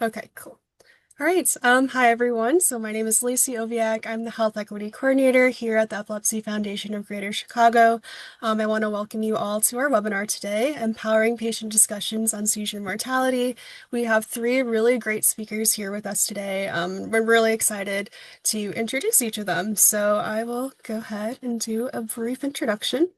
Okay, cool. All right. Hi everyone. So my name is Lacey Oviak. I'm the Health Equity Coordinator here at the Epilepsy Foundation of Greater Chicago. I want to welcome you all to our webinar today, Empowering Patient Discussions on Seizure Mortality. We have three really great speakers here with us today. We're really excited to introduce each of them. So I will go ahead and do a brief introduction.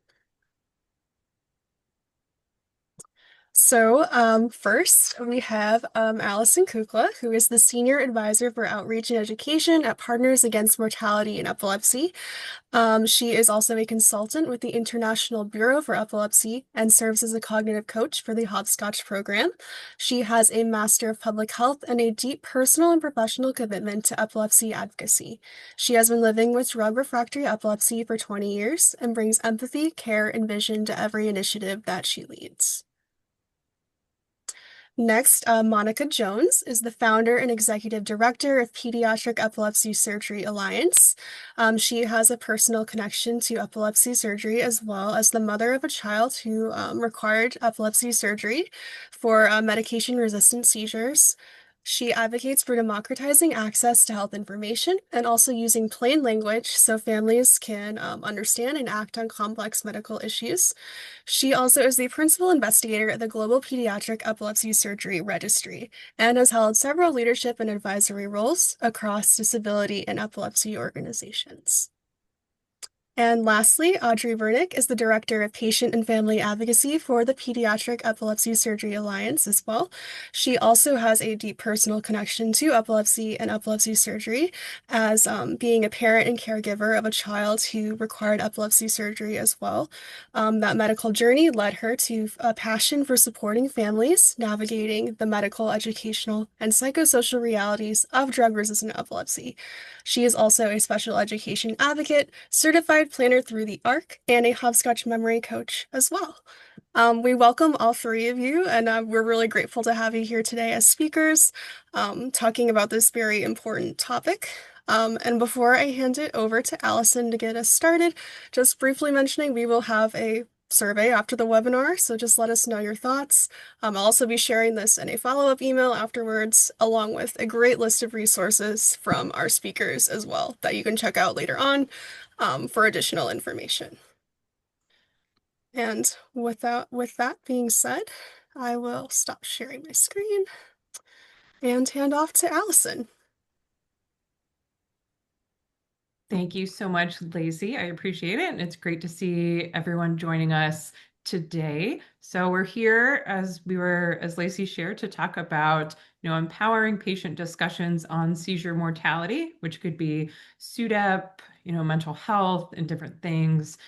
First we have Allison Kukla, who is the Senior Advisor for Outreach and Education at Partners Against Mortality in Epilepsy. She is also a consultant with the International Bureau for Epilepsy and serves as a cognitive coach for the Hopscotch program. She has a Master of Public Health and a deep personal and professional commitment to epilepsy advocacy. She has been living with drug refractory epilepsy for 20 years and brings empathy, care, and vision to every initiative that she leads. Next, Monica Jones is the founder and executive director of Pediatric Epilepsy Surgery Alliance. She has a personal connection to epilepsy surgery as well as the mother of a child who required epilepsy surgery for medication-resistant seizures. She advocates for democratizing access to health information and also using plain language so families can understand and act on complex medical issues. She also is the principal investigator at the Global Pediatric Epilepsy Surgery Registry and has held several leadership and advisory roles across disability and epilepsy organizations. And lastly, Audrey Vernick is the Director of Patient and Family Advocacy for the Pediatric Epilepsy Surgery Alliance as well. She also has a deep personal connection to epilepsy and epilepsy surgery, as being a parent and caregiver of a child who required epilepsy surgery as well. That medical journey led her to a passion for supporting families navigating the medical, educational, and psychosocial realities of drug-resistant epilepsy. She is also a special education advocate, certified planner through the ARC, and a hopscotch memory coach as well. We welcome all three of you, and we're really grateful to have you here today as speakers, talking about this very important topic. And before I hand it over to Allison to get us started, just briefly mentioning we will have a survey after the webinar, so just let us know your thoughts. I'll also be sharing this in a follow-up email afterwards, along with a great list of resources from our speakers as well that you can check out later on for additional information. And with that being said, I will stop sharing my screen and hand off to Allison. Thank you so much, Lacey. I appreciate it. And it's great to see everyone joining us today. So we're here, as Lacey shared, to talk about, empowering patient discussions on seizure mortality, which could be SUDEP, mental health and different things.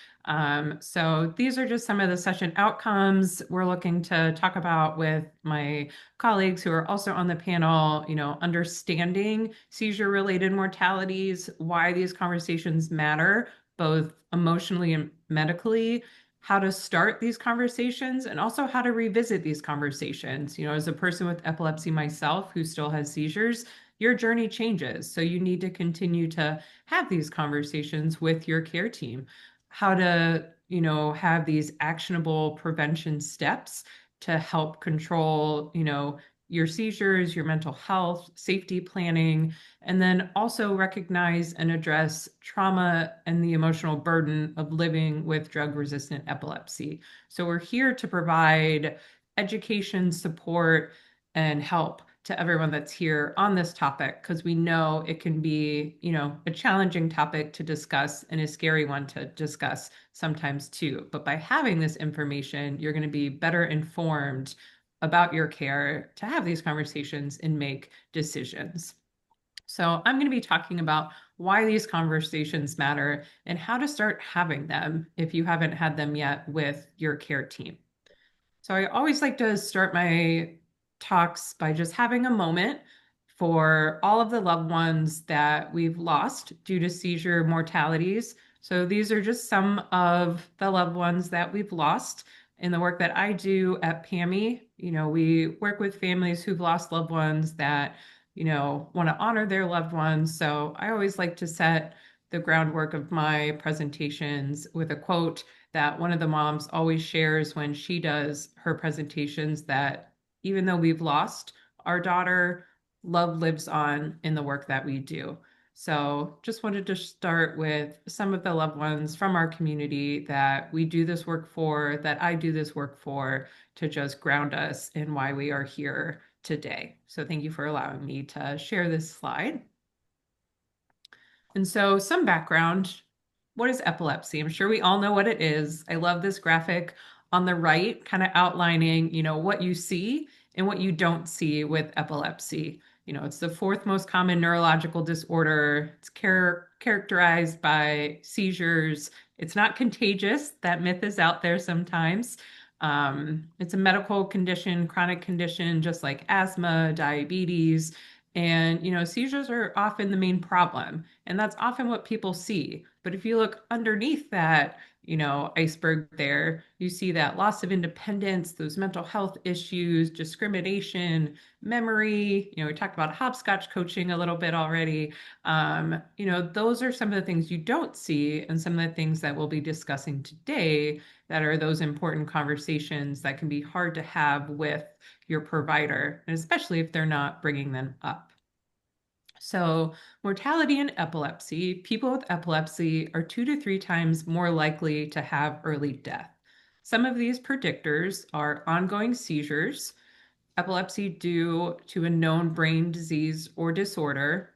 So these are just some of the session outcomes we're looking to talk about with my colleagues who are also on the panel, understanding seizure-related mortalities, why these conversations matter, both emotionally and medically, how to start these conversations, and also how to revisit these conversations. As a person with epilepsy myself who still has seizures, your journey changes. So you need to continue to have these conversations with your care team. How to, have these actionable prevention steps to help control, your seizures, your mental health, safety planning, and then also recognize and address trauma and the emotional burden of living with drug-resistant epilepsy. So we're here to provide education, support, and help to everyone that's here on this topic, because we know it can be, a challenging topic to discuss and a scary one to discuss sometimes too. But by having this information, you're going to be better informed about your care to have these conversations and make decisions. So I'm going to be talking about why these conversations matter and how to start having them if you haven't had them yet with your care team. So I always like to start my talks by just having a moment for all of the loved ones that we've lost due to seizure mortalities. So these are just some of the loved ones that we've lost in the work that I do at PAMI. We work with families who've lost loved ones that, want to honor their loved ones. So I always like to set the groundwork of my presentations with a quote that one of the moms always shares when she does her presentations, that even though we've lost our daughter, love lives on in the work that we do. So, just wanted to start with some of the loved ones from our community that we do this work for, that I do this work for, to just ground us in why we are here today. So, thank you for allowing me to share this slide. And so, some background. What is epilepsy? I'm sure we all know what it is. I love this graphic on the right, kind of outlining, what you see and what you don't see with epilepsy. It's the fourth most common neurological disorder. It's characterized by seizures. It's not contagious. That myth is out there sometimes. It's a medical condition, chronic condition, just like asthma, diabetes. And, seizures are often the main problem. And that's often what people see. But if you look underneath that, iceberg there, you see that loss of independence, those mental health issues, discrimination, memory. We talked about hopscotch coaching a little bit already. Those are some of the things you don't see, and some of the things that we'll be discussing today that are those important conversations that can be hard to have with your provider, and especially if they're not bringing them up. So, mortality in epilepsy, people with epilepsy are 2 to 3 times more likely to have early death. Some of these predictors are ongoing seizures, epilepsy due to a known brain disease or disorder,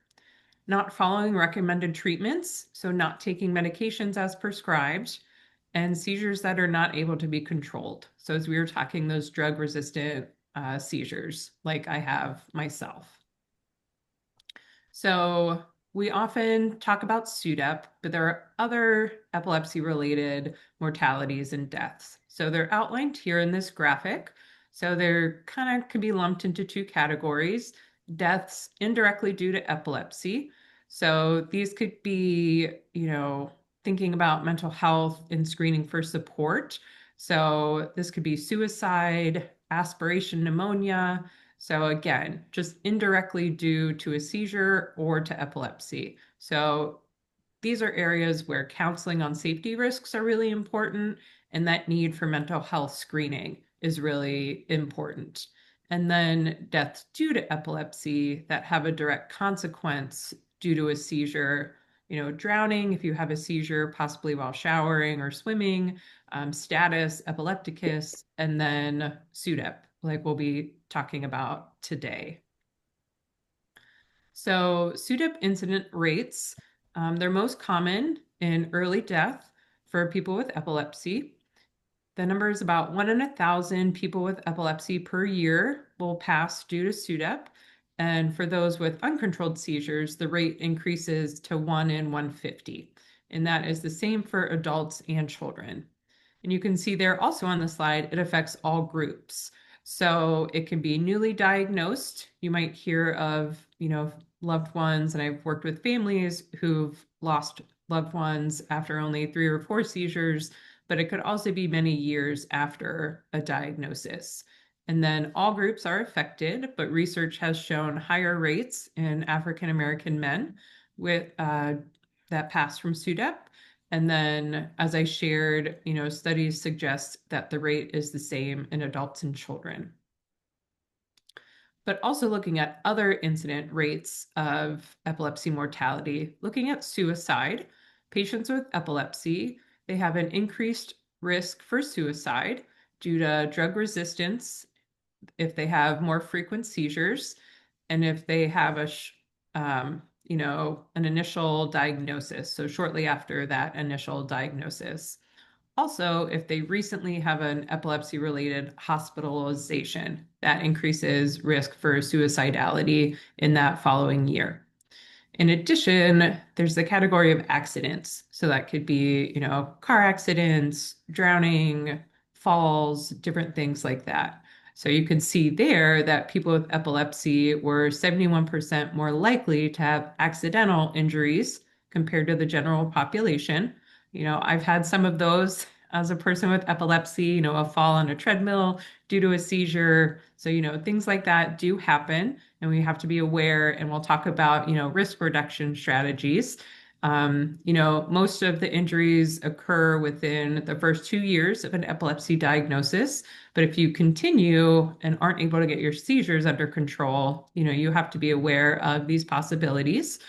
not following recommended treatments, so not taking medications as prescribed, and seizures that are not able to be controlled. So, as we were talking, those drug resistant seizures, like I have myself. So we often talk about SUDEP, but there are other epilepsy-related mortalities and deaths. So they're outlined here in this graphic. So they're kind of can be lumped into two categories: deaths indirectly due to epilepsy. So these could be, thinking about mental health and screening for support. So this could be suicide, aspiration pneumonia, so again, just indirectly due to a seizure or to epilepsy. So these are areas where counseling on safety risks are really important, and that need for mental health screening is really important. And then deaths due to epilepsy that have a direct consequence due to a seizure, drowning if you have a seizure, possibly while showering or swimming, status epilepticus, and then SUDEP, like we'll be talking about today. So SUDEP incident rates, they're most common in early death for people with epilepsy. The number is about 1 in 1,000 people with epilepsy per year will pass due to SUDEP. And for those with uncontrolled seizures, the rate increases to 1 in 150. And that is the same for adults and children. And you can see there also on the slide, it affects all groups. So it can be newly diagnosed. You might hear of, loved ones, and I've worked with families who've lost loved ones after only 3 or 4 seizures, but it could also be many years after a diagnosis. And then all groups are affected, but research has shown higher rates in African American men with that pass from SUDEP. And then, as I shared, studies suggest that the rate is the same in adults and children. But also looking at other incident rates of epilepsy mortality, looking at suicide, patients with epilepsy, they have an increased risk for suicide due to drug resistance if they have more frequent seizures and if they have an initial diagnosis. So shortly after that initial diagnosis. Also, if they recently have an epilepsy related hospitalization, that increases risk for suicidality in that following year. In addition, there's the category of accidents. So that could be, car accidents, drowning, falls, different things like that. So you can see there that people with epilepsy were 71% more likely to have accidental injuries compared to the general population. I've had some of those as a person with epilepsy, a fall on a treadmill due to a seizure. So, things like that do happen, and we have to be aware, and we'll talk about, risk reduction strategies. Most of the injuries occur within the first 2 years of an epilepsy diagnosis. But if you continue and aren't able to get your seizures under control, you have to be aware of these possibilities.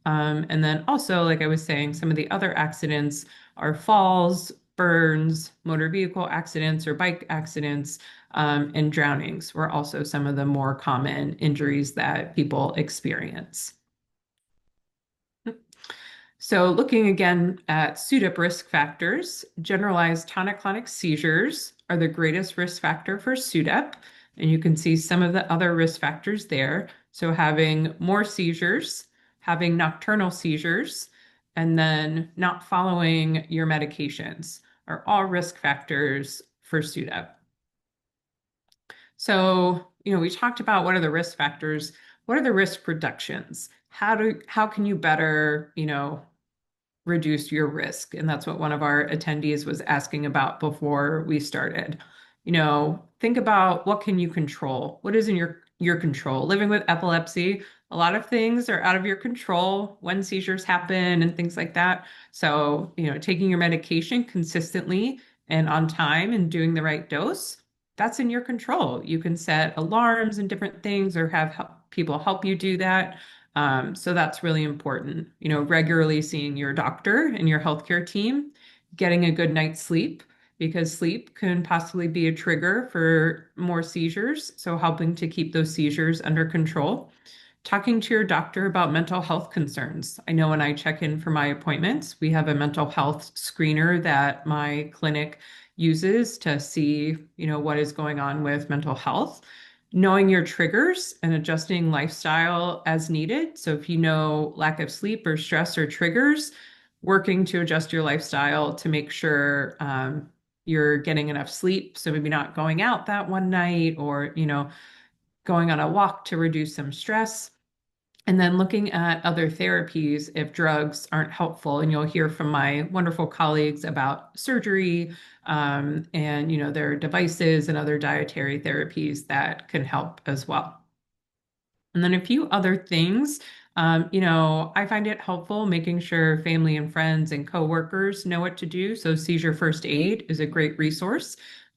And then also, like I was saying, some of the other accidents are falls, burns, motor vehicle accidents or bike accidents, and drownings were also some of the more common injuries that people experience. So, looking again at SUDEP risk factors, generalized tonic-clonic seizures are the greatest risk factor for SUDEP. And you can see some of the other risk factors there. So, having more seizures, having nocturnal seizures, and then not following your medications are all risk factors for SUDEP. So, we talked about what are the risk factors, what are the risk reductions? How can you better, reduce your risk? And that's what one of our attendees was asking about before we started. Think about what can you control? What is in your control? Living with epilepsy, a lot of things are out of your control when seizures happen and things like that. So, taking your medication consistently and on time and doing the right dose, that's in your control. You can set alarms and different things or have people help you do that. So that's really important. Regularly seeing your doctor and your healthcare team, getting a good night's sleep, because sleep can possibly be a trigger for more seizures. So helping to keep those seizures under control. Talking to your doctor about mental health concerns. I know when I check in for my appointments, we have a mental health screener that my clinic uses to see, what is going on with mental health. Knowing your triggers and adjusting lifestyle as needed. So if you know lack of sleep or stress or triggers, working to adjust your lifestyle to make sure you're getting enough sleep. So maybe not going out that one night or, going on a walk to reduce some stress. And then looking at other therapies if drugs aren't helpful. And you'll hear from my wonderful colleagues about surgery, and their devices and other dietary therapies that can help as well. And then a few other things. I find it helpful making sure family and friends and coworkers know what to do. So Seizure First Aid is a great resource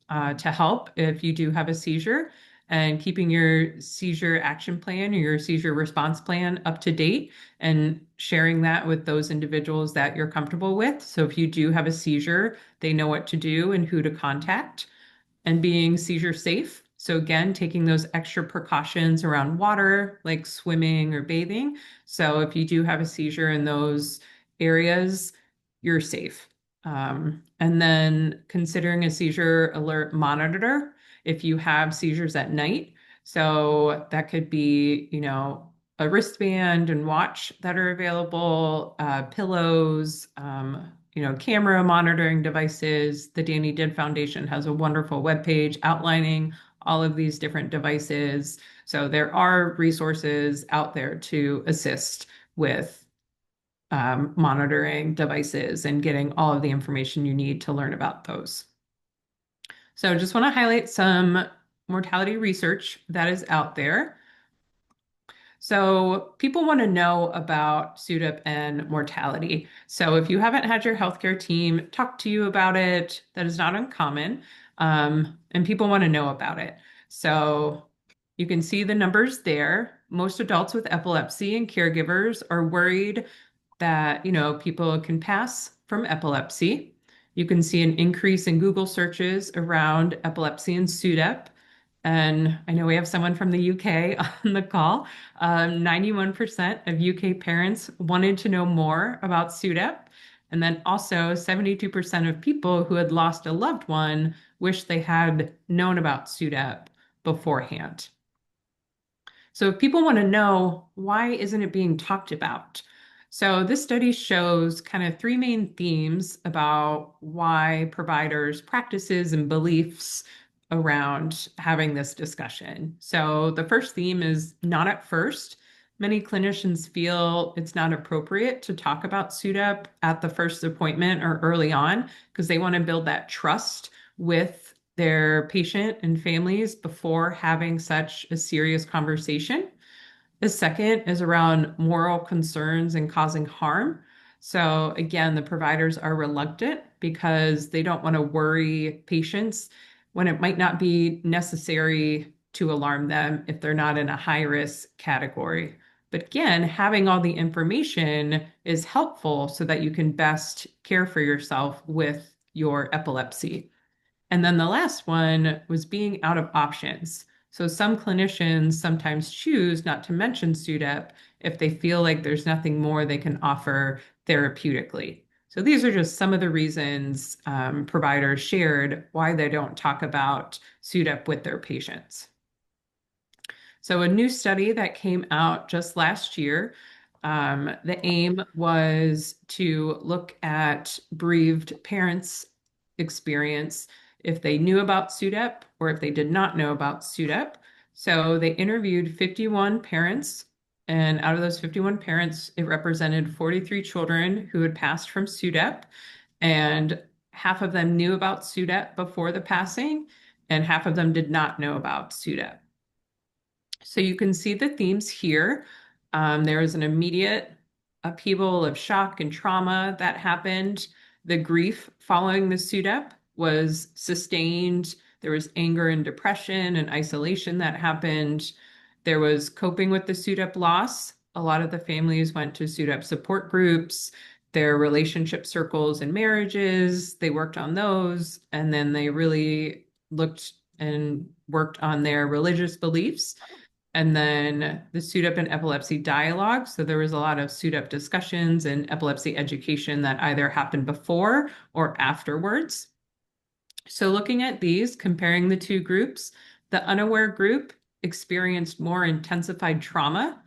to help if you do have a seizure, and keeping your seizure action plan or your seizure response plan up to date and sharing that with those individuals that you're comfortable with. So if you do have a seizure, they know what to do and who to contact, and being seizure safe. So again, taking those extra precautions around water, like swimming or bathing. So if you do have a seizure in those areas, you're safe. And then considering a seizure alert monitor if you have seizures at night. So that could be, a wristband and watch that are available, pillows, camera monitoring devices. The Danny Did Foundation has a wonderful webpage outlining all of these different devices. So there are resources out there to assist with monitoring devices and getting all of the information you need to learn about those. So just want to highlight some mortality research that is out there. So people want to know about SUDEP and mortality. So if you haven't had your healthcare team talk to you about it, that is not uncommon. And people want to know about it. So you can see the numbers there. Most adults with epilepsy and caregivers are worried that, people can pass from epilepsy. You can see an increase in Google searches around epilepsy and SUDEP. And I know we have someone from the UK on the call. 91% of UK parents wanted to know more about SUDEP. And then also 72% of people who had lost a loved one wish they had known about SUDEP beforehand. So if people want to know, why isn't it being talked about? So this study shows kind of three main themes about why providers' practices and beliefs around having this discussion. So the first theme is not at first. Many clinicians feel it's not appropriate to talk about SUDEP at the first appointment or early on because they want to build that trust with their patient and families before having such a serious conversation. The second is around moral concerns and causing harm. So again, the providers are reluctant because they don't want to worry patients when it might not be necessary to alarm them if they're not in a high risk category. But again, having all the information is helpful so that you can best care for yourself with your epilepsy. And then the last one was being out of options. So some clinicians sometimes choose not to mention SUDEP if they feel like there's nothing more they can offer therapeutically. So these are just some of the reasons providers shared why they don't talk about SUDEP with their patients. So a new study that came out just last year, the aim was to look at bereaved parents' experience if they knew about SUDEP or if they did not know about SUDEP. So they interviewed 51 parents, and out of those 51 parents, it represented 43 children who had passed from SUDEP, and half of them knew about SUDEP before the passing, and half of them did not know about SUDEP. So you can see the themes here. There was an immediate upheaval of shock and trauma that happened. The grief following the SUDEP was sustained. There was anger and depression and isolation that happened. There was coping with the SUDEP loss. A lot of the families went to SUDEP support groups, their relationship circles and marriages. They worked on those, and then they really looked and worked on their religious beliefs, and then the SUDEP and epilepsy dialogue. So there was a lot of SUDEP discussions and epilepsy education that either happened before or afterwards. So looking at these, comparing the two groups, the unaware group experienced more intensified trauma.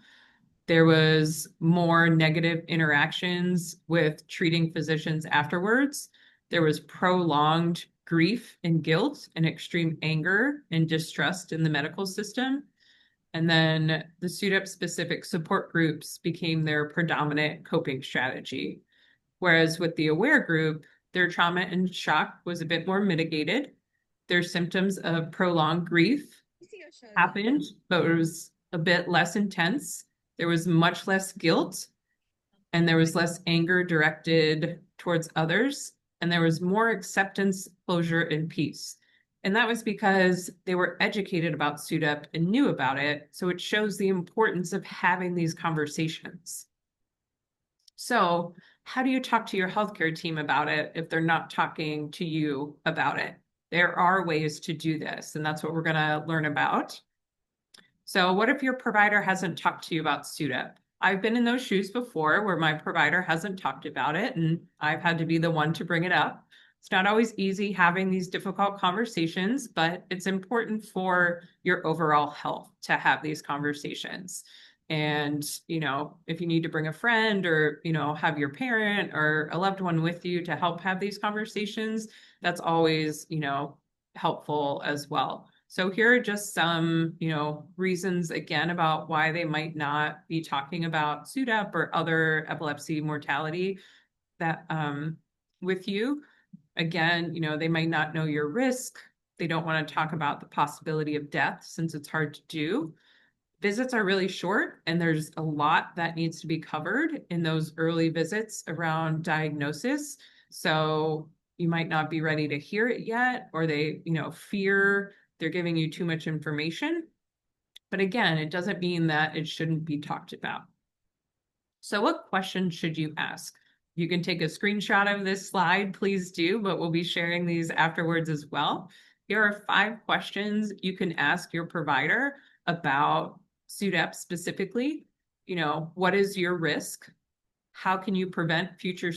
There was more negative interactions with treating physicians afterwards. There was prolonged grief and guilt and extreme anger and distrust in the medical system. And then the SUDEP specific support groups became their predominant coping strategy. Whereas with the aware group, their trauma and shock was a bit more mitigated. Their symptoms of prolonged grief happened, but it was a bit less intense. There was much less guilt, and there was less anger directed towards others, and there was more acceptance, closure, and peace. And that was because they were educated about SUDEP and knew about it. So it shows the importance of having these conversations. So, how do you talk to your healthcare team about it if they're not talking to you about it? There are ways to do this, and that's what we're going to learn about. So what if your provider hasn't talked to you about SUDEP? I've been in those shoes before where my provider hasn't talked about it and I've had to be the one to bring it up. It's not always easy having these difficult conversations, but it's important for your overall health to have these conversations. And, if you need to bring a friend or, have your parent or a loved one with you to help have these conversations, that's always, helpful as well. So here are just some, reasons again about why they might not be talking about SUDEP or other epilepsy mortality that with you. Again, they might not know your risk. They don't want to talk about the possibility of death since it's hard to do. Visits are really short, and there's a lot that needs to be covered in those early visits around diagnosis. So you might not be ready to hear it yet, or they, fear they're giving you too much information. But again, it doesn't mean that it shouldn't be talked about. So what questions should you ask? You can take a screenshot of this slide, please do, but we'll be sharing these afterwards as well. Here are 5 questions you can ask your provider about SUDEP specifically. What is your risk? How can you prevent future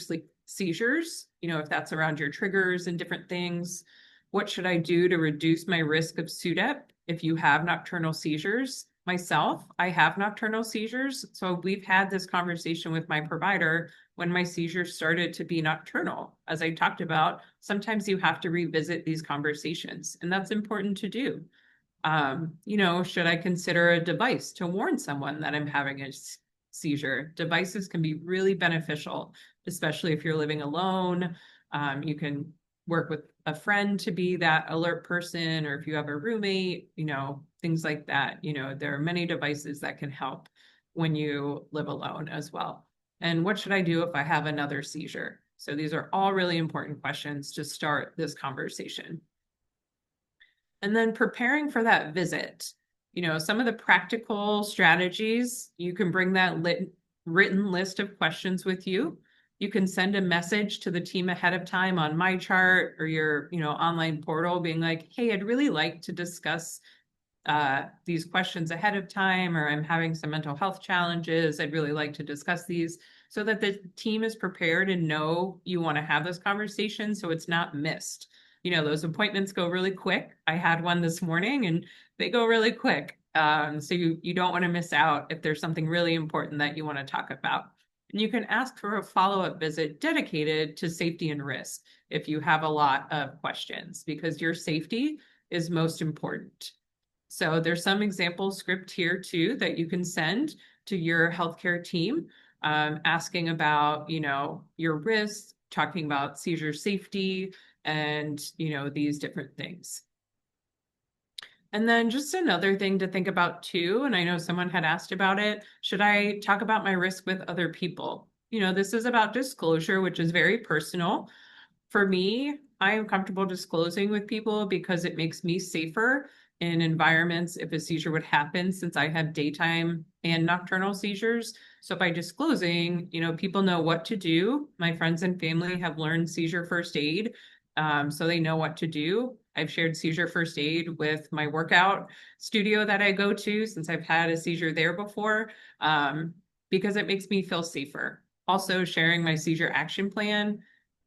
seizures? If that's around your triggers and different things. What should I do to reduce my risk of SUDEP if you have nocturnal seizures? Myself, I have nocturnal seizures. So we've had this conversation with my provider when my seizures started to be nocturnal. As I talked about, sometimes you have to revisit these conversations, and that's important to do. Should I consider a device to warn someone that I'm having a seizure? Devices can be really beneficial, especially if you're living alone. You can work with a friend to be that alert person, or if you have a roommate, things like that. There are many devices that can help when you live alone as well. And what should I do if I have another seizure? So these are all really important questions to start this conversation. And then preparing for that visit, some of the practical strategies, you can bring that written list of questions with you. You can send a message to the team ahead of time on MyChart or your, online portal being like, hey, I'd really like to discuss these questions ahead of time, or I'm having some mental health challenges. I'd really like to discuss these so that the team is prepared and know you want to have this conversation so it's not missed. Those appointments go really quick. I had one this morning and they go really quick. So you don't want to miss out if there's something really important that you want to talk about. And you can ask for a follow-up visit dedicated to safety and risk if you have a lot of questions, because your safety is most important. So there's some example script here too that you can send to your healthcare team, asking about, your risks, talking about seizure safety, and, these different things. And then just another thing to think about too, and I know someone had asked about it, should I talk about my risk with other people? This is about disclosure, which is very personal. For me, I am comfortable disclosing with people because it makes me safer in environments if a seizure would happen, since I have daytime and nocturnal seizures. So by disclosing, people know what to do. My friends and family have learned seizure first aid, so they know what to do. I've shared seizure first aid with my workout studio that I go to, since I've had a seizure there before, because it makes me feel safer. Also, sharing my seizure action plan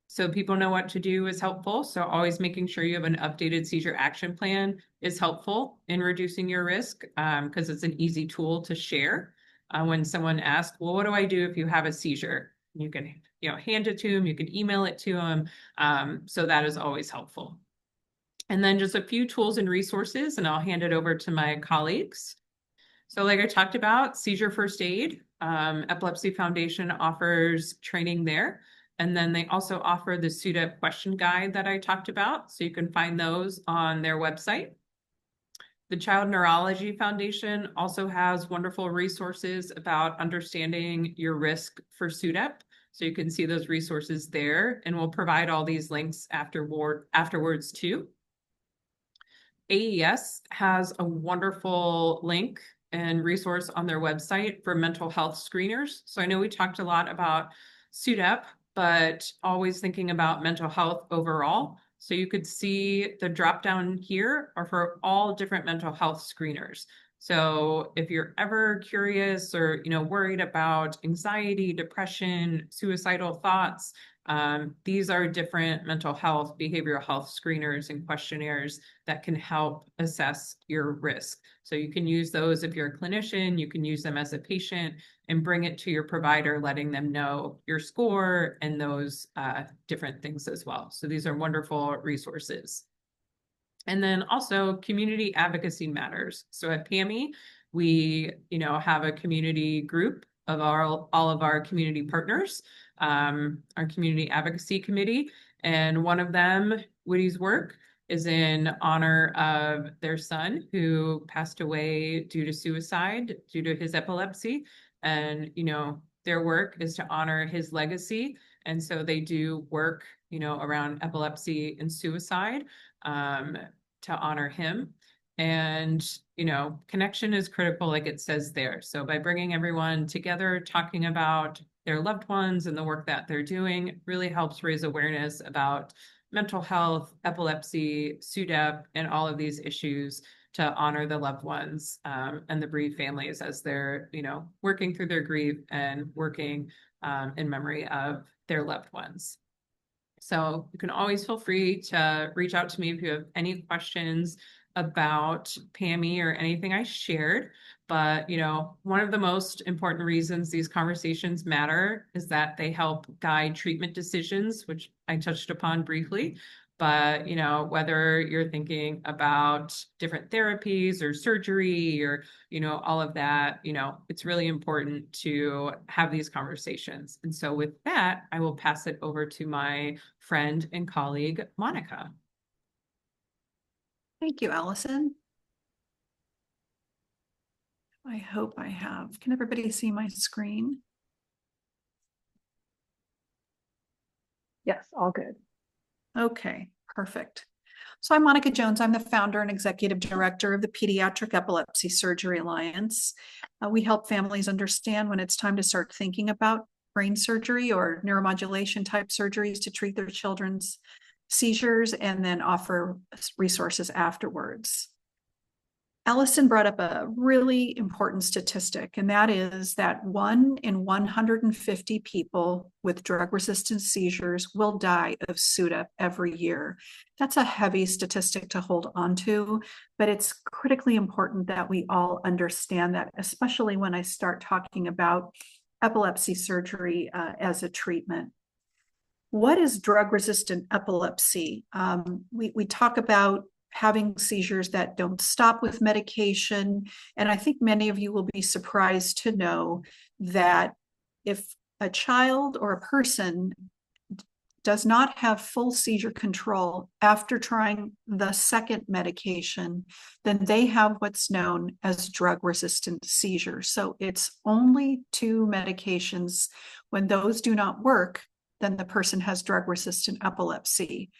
so people know what to do is helpful. So always making sure you have an updated seizure action plan is helpful in reducing your risk, because it's an easy tool to share. When someone asks, well, what do I do if you have a seizure? You can, hand it to them, you can email it to them. So that is always helpful. And then just a few tools and resources, and I'll hand it over to my colleagues. So like I talked about, seizure first aid, Epilepsy Foundation offers training there. And then they also offer the SUDEP question guide that I talked about. So you can find those on their website. The Child Neurology Foundation also has wonderful resources about understanding your risk for SUDEP. So you can see those resources there, and we'll provide all these links afterwards too. AES has a wonderful link and resource on their website for mental health screeners. So I know we talked a lot about SUDEP, but always thinking about mental health overall. So you could see the drop down here are for all different mental health screeners. So if you're ever curious or worried about anxiety, depression, suicidal thoughts, these are different mental health, behavioral health screeners and questionnaires that can help assess your risk. So you can use those if you're a clinician, you can use them as a patient and bring it to your provider, letting them know your score and those different things as well. So these are wonderful resources. And then also community advocacy matters. So at PAMI, we, have a community group of all of our community partners, our community advocacy committee. And one of them, Woody's work, is in honor of their son who passed away due to suicide, due to his epilepsy. And, their work is to honor his legacy. And so they do work, around epilepsy and suicide. Um, to honor him. And, connection is critical, like it says there. So by bringing everyone together, talking about their loved ones and the work that they're doing really helps raise awareness about mental health, epilepsy, SUDEP, and all of these issues to honor the loved ones, and the bereaved families as they're, working through their grief and working in memory of their loved ones. So you can always feel free to reach out to me if you have any questions about PAMI or anything I shared. But, one of the most important reasons these conversations matter is that they help guide treatment decisions, which I touched upon briefly. But, whether you're thinking about different therapies or surgery or, all of that, it's really important to have these conversations. And so with that, I will pass it over to my friend and colleague, Monica. Thank you, Allison. I hope I have. Can everybody see my screen? Yes, all good. Okay, perfect. So I'm Monica Jones. I'm the founder and executive director of the Pediatric Epilepsy Surgery Alliance. We help families understand when it's time to start thinking about brain surgery or neuromodulation type surgeries to treat their children's seizures and then offer resources afterwards. Allison brought up a really important statistic, and that is that 1 in 150 people with drug-resistant seizures will die of SUDEP every year. That's a heavy statistic to hold on to, but it's critically important that we all understand that, especially when I start talking about epilepsy surgery as a treatment. What is drug-resistant epilepsy? We talk about having seizures that don't stop with medication. And I think many of you will be surprised to know that if a child or a person does not have full seizure control after trying the second medication, then they have what's known as drug-resistant seizures. So it's only two medications. When those do not work, then the person has drug-resistant epilepsy.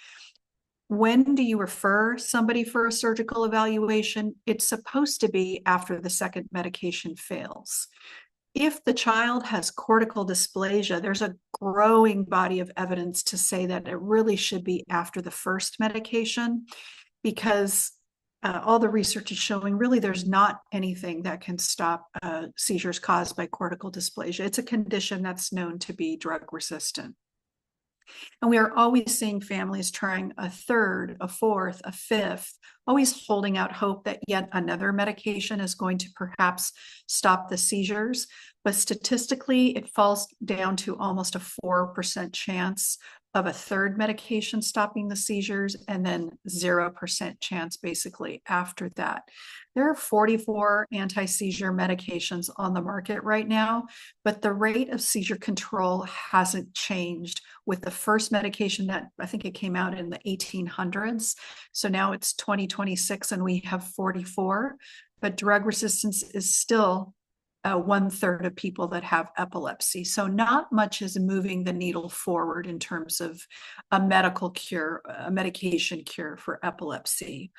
When do you refer somebody for a surgical evaluation? It's supposed to be after the second medication fails. If the child has cortical dysplasia, there's a growing body of evidence to say that it really should be after the first medication, because all the research is showing really there's not anything that can stop seizures caused by cortical dysplasia. It's a condition that's known to be drug resistant. And we are always seeing families trying a third, a fourth, a fifth, always holding out hope that yet another medication is going to perhaps stop the seizures. But statistically, it falls down to almost a 4% chance of a third medication stopping the seizures, and then 0% chance basically after that. There are 44 anti-seizure medications on the market right now, but the rate of seizure control hasn't changed with the first medication that I think it came out in the 1800s. So now it's 2026 and we have 44, but drug resistance is still 1/3 of people that have epilepsy. So not much is moving the needle forward in terms of a medical cure, a medication cure for epilepsy.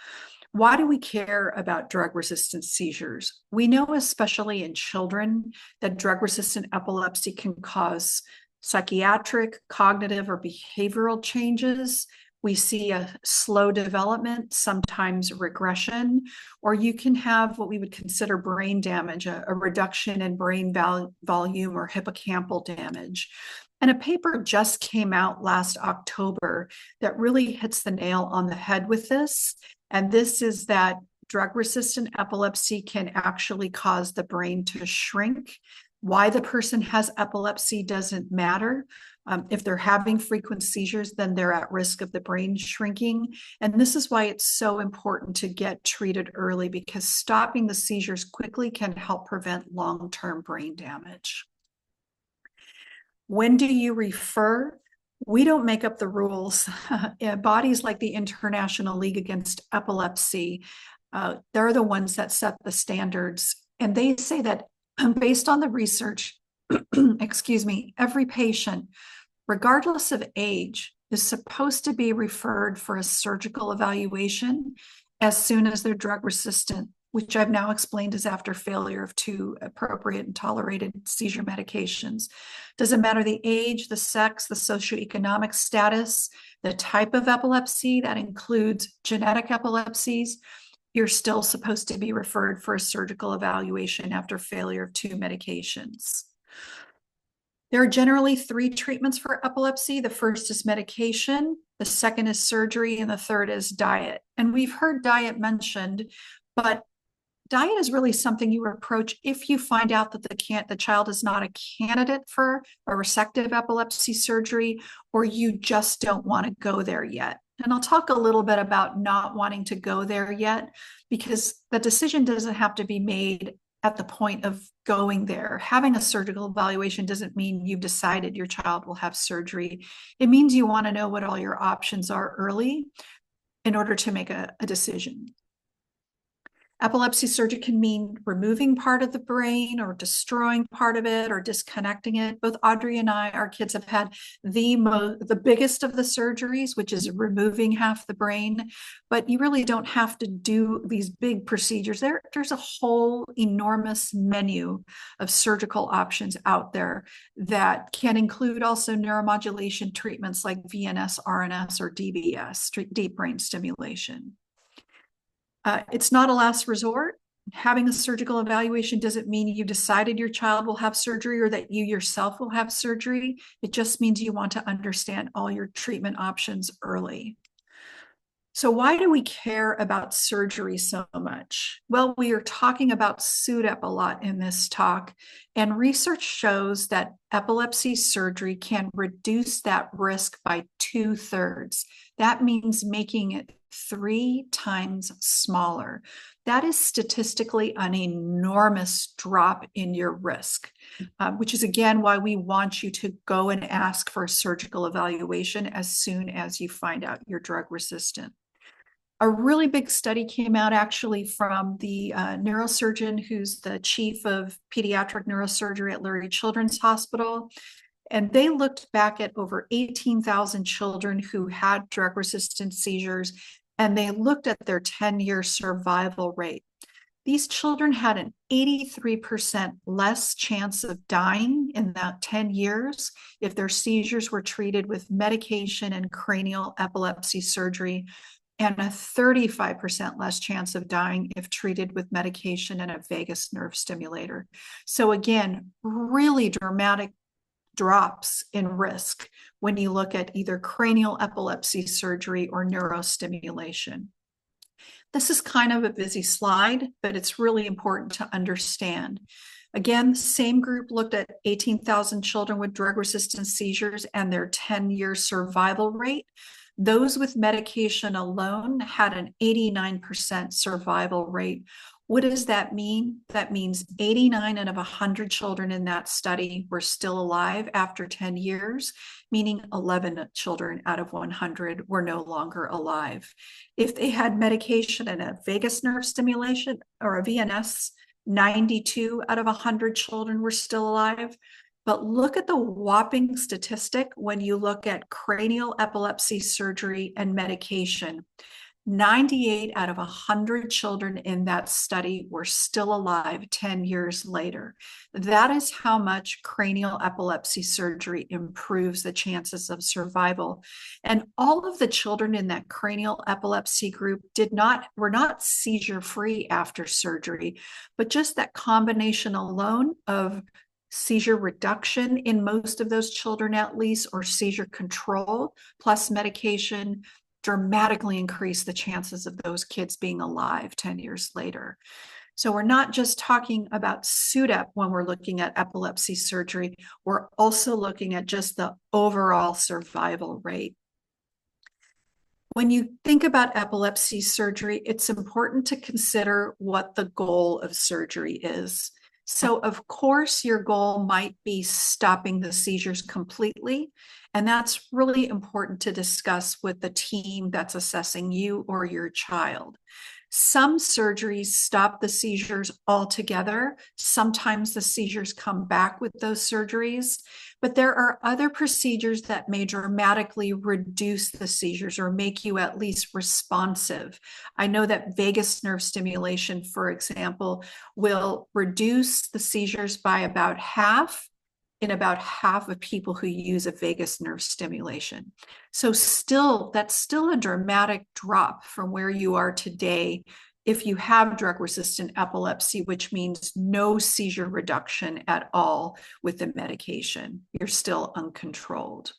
Why do we care about drug-resistant seizures? We know, especially in children, that drug-resistant epilepsy can cause psychiatric, cognitive, or behavioral changes. We see a slow development, sometimes regression, or you can have what we would consider brain damage, a reduction in brain volume or hippocampal damage. And a paper just came out last October that really hits the nail on the head with this. And this is that drug-resistant epilepsy can actually cause the brain to shrink. Why the person has epilepsy doesn't matter. If they're having frequent seizures, then they're at risk of the brain shrinking. And this is why it's so important to get treated early, because stopping the seizures quickly can help prevent long-term brain damage. When do you refer? We don't make up the rules. Bodies like the International League Against Epilepsy, they're the ones that set the standards. And they say that based on the research, excuse me, every patient, regardless of age, is supposed to be referred for a surgical evaluation as soon as they're drug resistant, which I've now explained is after failure of two appropriate and tolerated seizure medications. Doesn't matter the age, the sex, the socioeconomic status, the type of epilepsy, that includes genetic epilepsies, you're still supposed to be referred for a surgical evaluation after failure of two medications. There are generally 3 treatments for epilepsy. The first is medication, the second is surgery, and the third is diet. And we've heard diet mentioned, but diet is really something you approach if you find out that the child is not a candidate for a resective epilepsy surgery, or you just don't want to go there yet. And I'll talk a little bit about not wanting to go there yet, because the decision doesn't have to be made at the point of going there. Having a surgical evaluation doesn't mean you've decided your child will have surgery. It means you want to know what all your options are early in order to make a decision. Epilepsy surgery can mean removing part of the brain or destroying part of it or disconnecting it. Both Audrey and I, our kids have had the biggest of the surgeries, which is removing half the brain, but you really don't have to do these big procedures. There's a whole enormous menu of surgical options out there that can include also neuromodulation treatments like VNS, RNS, or DBS, deep brain stimulation. It's not a last resort. Having a surgical evaluation doesn't mean you decided your child will have surgery or that you yourself will have surgery. It just means you want to understand all your treatment options early. So why do we care about surgery so much? Well, we are talking about SUDEP a lot in this talk, and research shows that epilepsy surgery can reduce that risk by 2/3. That means making it 3 times smaller. That is statistically an enormous drop in your risk, which is again why we want you to go and ask for a surgical evaluation as soon as you find out you're drug resistant. A really big study came out actually from the neurosurgeon who's the chief of pediatric neurosurgery at Lurie Children's Hospital. And they looked back at over 18,000 children who had drug-resistant seizures, and they looked at their 10-year survival rate. These children had an 83% less chance of dying in that 10 years if their seizures were treated with medication and cranial epilepsy surgery, and a 35% less chance of dying if treated with medication and a vagus nerve stimulator. So again, really dramatic drops in risk when you look at either cranial epilepsy surgery or neurostimulation. This is kind of a busy slide, but it's really important to understand. Again, the same group looked at 18,000 children with drug-resistant seizures and their 10-year survival rate. Those with medication alone had an 89% survival rate. What does that mean? That means 89 out of 100 children in that study were still alive after 10 years, meaning 11 children out of 100 were no longer alive. If they had medication and a vagus nerve stimulation or a VNS, 92 out of 100 children were still alive. But look at the whopping statistic when you look at cranial epilepsy surgery and medication. 98 out of 100 children in that study were still alive 10 years later. That is how much cranial epilepsy surgery improves the chances of survival. And all of the children in that cranial epilepsy group were not seizure-free after surgery, but just that combination alone of seizure reduction in most of those children at least, or seizure control plus medication, dramatically increase the chances of those kids being alive 10 years later. So we're not just talking about SUDEP when we're looking at epilepsy surgery, we're also looking at just the overall survival rate. When you think about epilepsy surgery, it's important to consider what the goal of surgery is. So of course, your goal might be stopping the seizures completely. And that's really important to discuss with the team that's assessing you or your child. Some surgeries stop the seizures altogether. Sometimes the seizures come back with those surgeries, but there are other procedures that may dramatically reduce the seizures or make you at least responsive. I know that vagus nerve stimulation, for example, will reduce the seizures by about half in about half of people who use a vagus nerve stimulation. So that's still a dramatic drop from where you are today if you have drug-resistant epilepsy, which means no seizure reduction at all with the medication. You're still uncontrolled.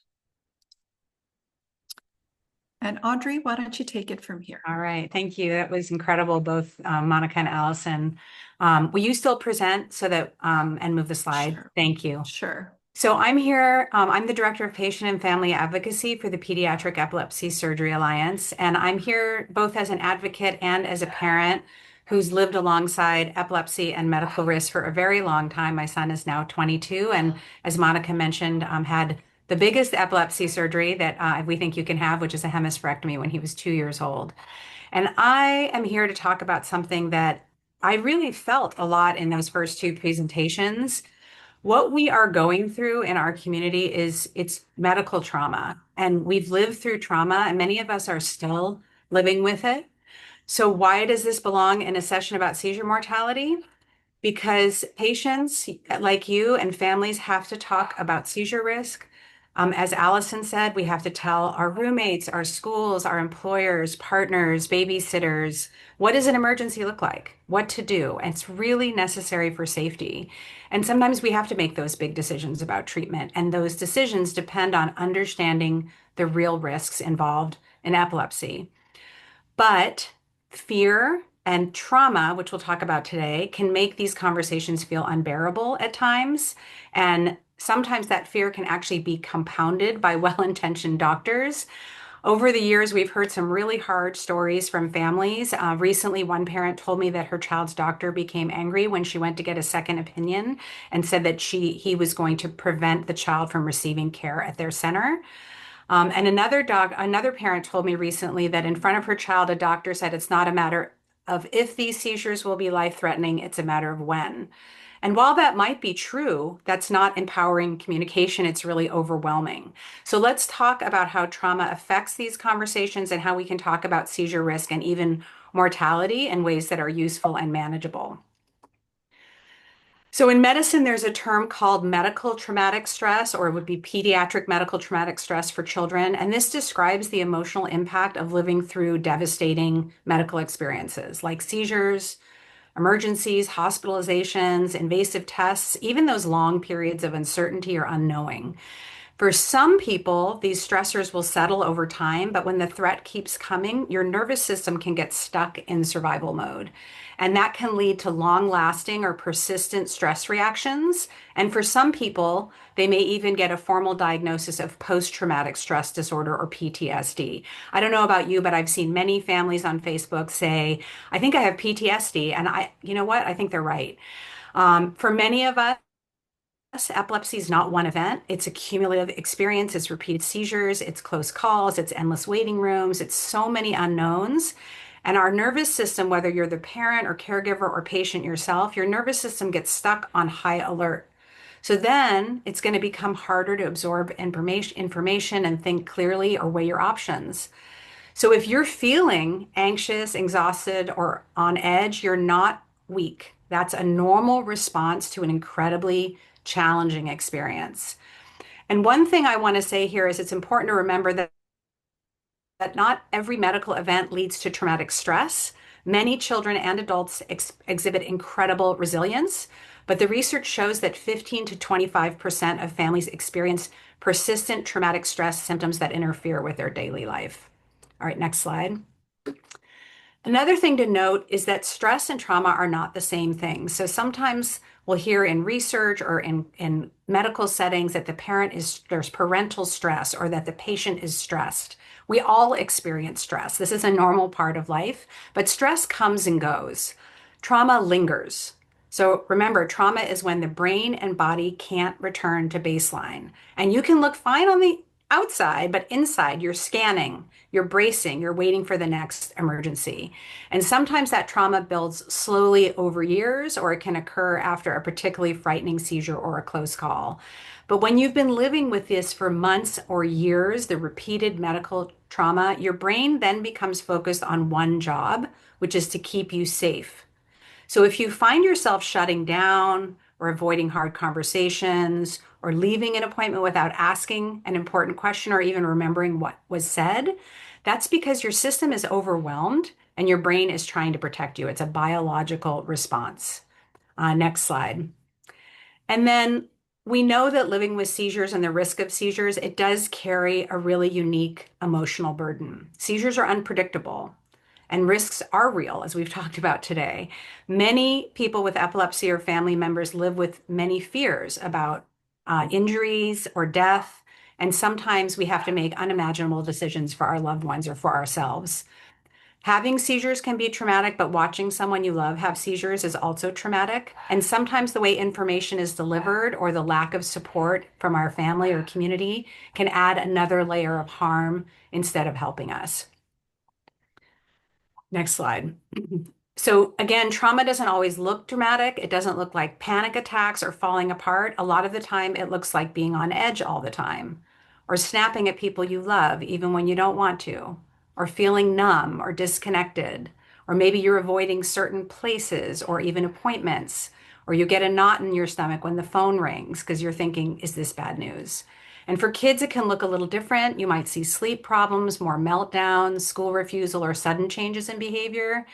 And Audrey, why don't you take it from here? All right, thank you. That was incredible, both Monica and Allison. Will you still present so that and move the slide? Sure. Thank you. Sure. So I'm here. I'm the Director of Patient and Family Advocacy for the Pediatric Epilepsy Surgery Alliance, and I'm here both as an advocate and as a parent who's lived alongside epilepsy and medical risk for a very long time. My son is now 22, and as Monica mentioned, had the biggest epilepsy surgery that we think you can have, which is a hemispherectomy when he was 2 years old. And I am here to talk about something that I really felt a lot in those first two presentations. What we are going through in our community is it's medical trauma, and we've lived through trauma, and many of us are still living with it. So why does this belong in a session about seizure mortality? Because patients like you and families have to talk about seizure risk. As Allison said, we have to tell our roommates, our schools, our employers, partners, babysitters, what does an emergency look like? What to do? And it's really necessary for safety. And sometimes we have to make those big decisions about treatment. And those decisions depend on understanding the real risks involved in epilepsy. But fear and trauma, which we'll talk about today, can make these conversations feel unbearable at times. And sometimes that fear can actually be compounded by well-intentioned doctors. Over the years, we've heard some really hard stories from families. Recently, one parent told me that her child's doctor became angry when she went to get a second opinion and said that he was going to prevent the child from receiving care at their center. And another parent told me recently that in front of her child, a doctor said it's not a matter of if these seizures will be life-threatening, it's a matter of when. And while that might be true, that's not empowering communication. It's really overwhelming. So let's talk about how trauma affects these conversations and how we can talk about seizure risk and even mortality in ways that are useful and manageable. So in medicine, there's a term called medical traumatic stress, or it would be pediatric medical traumatic stress for children. And this describes the emotional impact of living through devastating medical experiences like seizures, emergencies, hospitalizations, invasive tests, even those long periods of uncertainty or unknowing. For some people, these stressors will settle over time, but when the threat keeps coming, your nervous system can get stuck in survival mode. And that can lead to long lasting or persistent stress reactions. And for some people, they may even get a formal diagnosis of post traumatic stress disorder or PTSD. I don't know about you, but I've seen many families on Facebook say, I think I have PTSD. And you know what? I think they're right. For many of us, epilepsy is not one event. It's a cumulative experience. It's repeated seizures, it's close calls, it's endless waiting rooms, it's so many unknowns. And our nervous system, whether you're the parent or caregiver or patient yourself, your nervous system gets stuck on high alert. So then it's going to become harder to absorb information and think clearly or weigh your options. So if you're feeling anxious, exhausted, or on edge, you're not weak. That's a normal response to an incredibly challenging experience. And one thing I want to say here is it's important to remember that not every medical event leads to traumatic stress. Many children and adults exhibit incredible resilience, but the research shows that 15 to 25% of families experience persistent traumatic stress symptoms that interfere with their daily life. All right, next slide. Another thing to note is that stress and trauma are not the same thing. So sometimes we'll hear in research or in medical settings that there's parental stress or that the patient is stressed. We all experience stress. This is a normal part of life, but stress comes and goes. Trauma lingers. So remember, trauma is when the brain and body can't return to baseline. And you can look fine on the outside, but inside you're scanning, you're bracing, you're waiting for the next emergency. And sometimes that trauma builds slowly over years, or it can occur after a particularly frightening seizure or a close call. But when you've been living with this for months or years, the repeated medical trauma, your brain then becomes focused on one job, which is to keep you safe. So if you find yourself shutting down or avoiding hard conversations or leaving an appointment without asking an important question or even remembering what was said, that's because your system is overwhelmed and your brain is trying to protect you. It's a biological response. Next slide. And then we know that living with seizures and the risk of seizures, it does carry a really unique emotional burden. Seizures are unpredictable and risks are real, as we've talked about today. Many people with epilepsy or family members live with many fears about injuries or death. And sometimes we have to make unimaginable decisions for our loved ones or for ourselves. Having seizures can be traumatic, but watching someone you love have seizures is also traumatic. And sometimes the way information is delivered or the lack of support from our family or community can add another layer of harm instead of helping us. Next slide. So again, trauma doesn't always look dramatic. It doesn't look like panic attacks or falling apart. A lot of the time, it looks like being on edge all the time, or snapping at people you love, even when you don't want to, or feeling numb or disconnected, or maybe you're avoiding certain places or even appointments, or you get a knot in your stomach when the phone rings because you're thinking, is this bad news? And for kids, it can look a little different. You might see sleep problems, more meltdowns, school refusal, or sudden changes in behavior.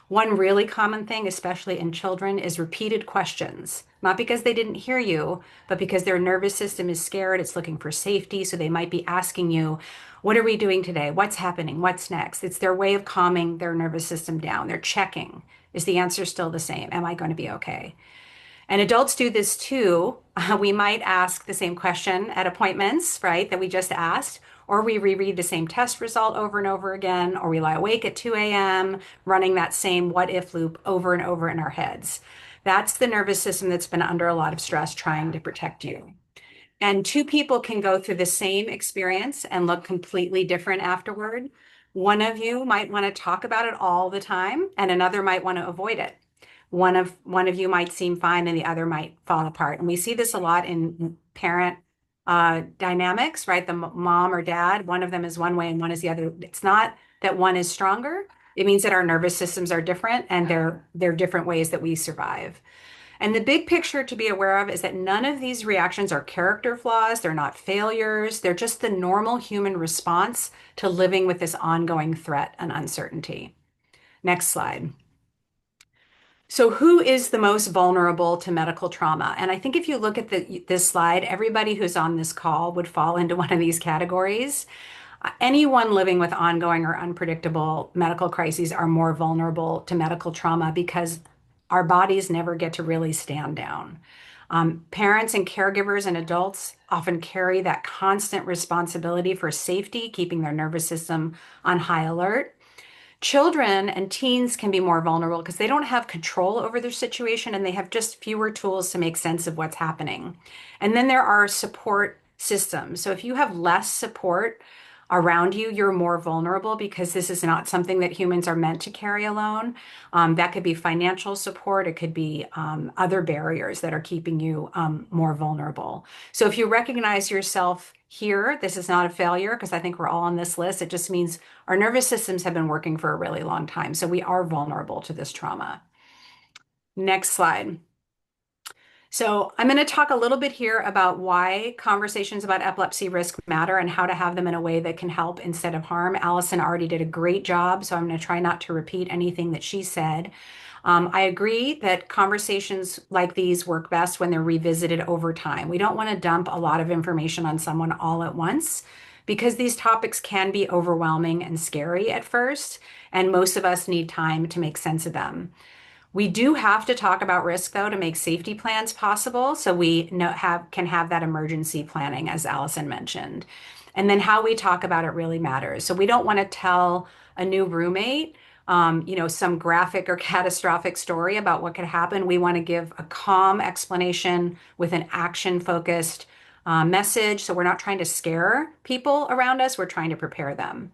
One really common thing, especially in children, is repeated questions. Not because they didn't hear you, but because their nervous system is scared. It's looking for safety. So they might be asking you, what are we doing today? What's happening? What's next? It's their way of calming their nervous system down. They're checking. Is the answer still the same? Am I going to be okay? And adults do this too. We might ask the same question at appointments, right, that we just asked, or we reread the same test result over and over again, or we lie awake at 2 a.m. running that same what if loop over and over in our heads. That's the nervous system that's been under a lot of stress trying to protect you. And two people can go through the same experience and look completely different afterward. One of you might want to talk about it all the time, and another might want to avoid it. One of you might seem fine and the other might fall apart. And we see this a lot in parent dynamics, right? The mom or dad, one of them is one way and one is the other. It's not that one is stronger. It means that our nervous systems are different and they're different ways that we survive. And the big picture to be aware of is that none of these reactions are character flaws. They're not failures. They're just the normal human response to living with this ongoing threat and uncertainty. Next slide. So who is the most vulnerable to medical trauma? And I think if you look at this slide, everybody who's on this call would fall into one of these categories. Anyone living with ongoing or unpredictable medical crises are more vulnerable to medical trauma because our bodies never get to really stand down. Parents and caregivers and adults often carry that constant responsibility for safety, keeping their nervous system on high alert. Children and teens can be more vulnerable because they don't have control over their situation and they have just fewer tools to make sense of what's happening. And then there are support systems. So if you have less support around you, you're more vulnerable because this is not something that humans are meant to carry alone. That could be financial support. It could be other barriers that are keeping you more vulnerable. So if you recognize yourself here, this is not a failure because I think we're all on this list. It just means our nervous systems have been working for a really long time. So we are vulnerable to this trauma. Next slide. So I'm going to talk a little bit here about why conversations about epilepsy risk matter and how to have them in a way that can help instead of harm. Allison already did a great job, so I'm going to try not to repeat anything that she said. I agree that conversations like these work best when they're revisited over time. We don't want to dump a lot of information on someone all at once because these topics can be overwhelming and scary at first, and most of us need time to make sense of them. We do have to talk about risk though to make safety plans possible, so we can have that emergency planning, as Allison mentioned. And then how we talk about it really matters. So we don't want to tell a new roommate, some graphic or catastrophic story about what could happen. We want to give a calm explanation with an action-focused message. So we're not trying to scare people around us, we're trying to prepare them.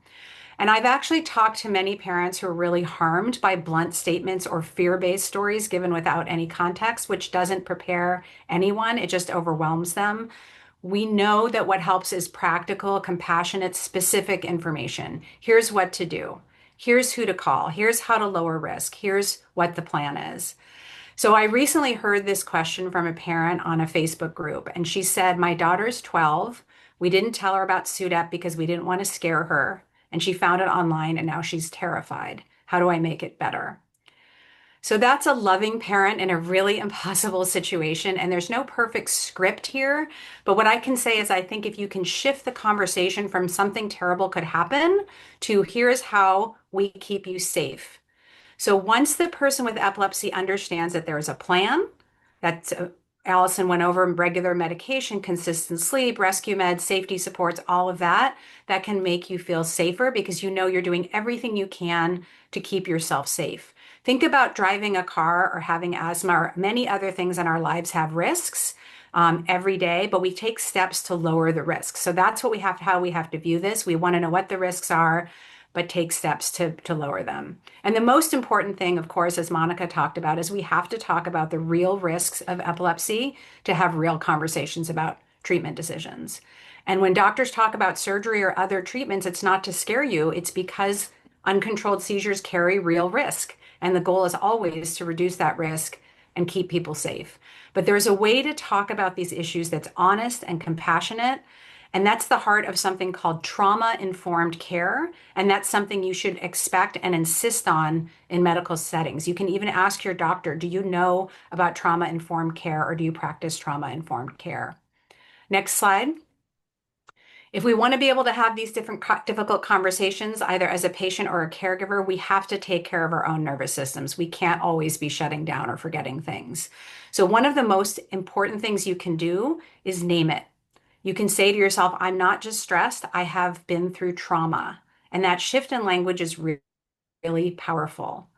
And I've actually talked to many parents who are really harmed by blunt statements or fear-based stories given without any context, which doesn't prepare anyone. It just overwhelms them. We know that what helps is practical, compassionate, specific information. Here's what to do. Here's who to call. Here's how to lower risk. Here's what the plan is. So I recently heard this question from a parent on a Facebook group, and she said, my daughter's 12. We didn't tell her about SUDEP because we didn't want to scare her. And she found it online and now she's terrified. How do I make it better? So that's a loving parent in a really impossible situation. And there's no perfect script here. But what I can say is I think if you can shift the conversation from something terrible could happen to here's how we keep you safe. So once the person with epilepsy understands that there is a plan, that Allison went over regular medication, consistent sleep, rescue meds, safety supports, all of that, that can make you feel safer because you know you're doing everything you can to keep yourself safe. Think about driving a car or having asthma or many other things in our lives have risks every day, but we take steps to lower the risks. So that's what how we have to view this. We want to know what the risks are. but take steps to lower them. And the most important thing, of course, as Monica talked about, is we have to talk about the real risks of epilepsy to have real conversations about treatment decisions. And when doctors talk about surgery or other treatments, it's not to scare you, it's because uncontrolled seizures carry real risk. And the goal is always to reduce that risk and keep people safe. But there's a way to talk about these issues that's honest and compassionate. And that's the heart of something called trauma-informed care. And that's something you should expect and insist on in medical settings. You can even ask your doctor, do you know about trauma-informed care or do you practice trauma-informed care? Next slide. If we want to be able to have these difficult conversations, either as a patient or a caregiver, we have to take care of our own nervous systems. We can't always be shutting down or forgetting things. So one of the most important things you can do is name it. You can say to yourself, I'm not just stressed, I have been through trauma. And that shift in language is really powerful.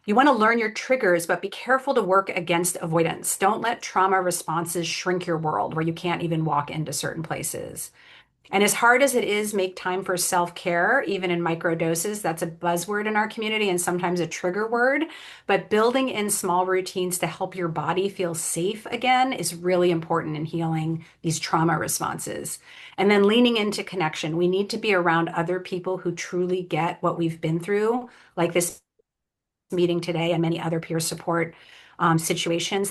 You want to learn your triggers, but be careful to work against avoidance. Don't let trauma responses shrink your world where you can't even walk into certain places. And as hard as it is, make time for self-care, even in micro doses. That's a buzzword in our community and sometimes a trigger word. But building in small routines to help your body feel safe again is really important in healing these trauma responses. And then leaning into connection. We need to be around other people who truly get what we've been through, like this meeting today and many other peer support situations.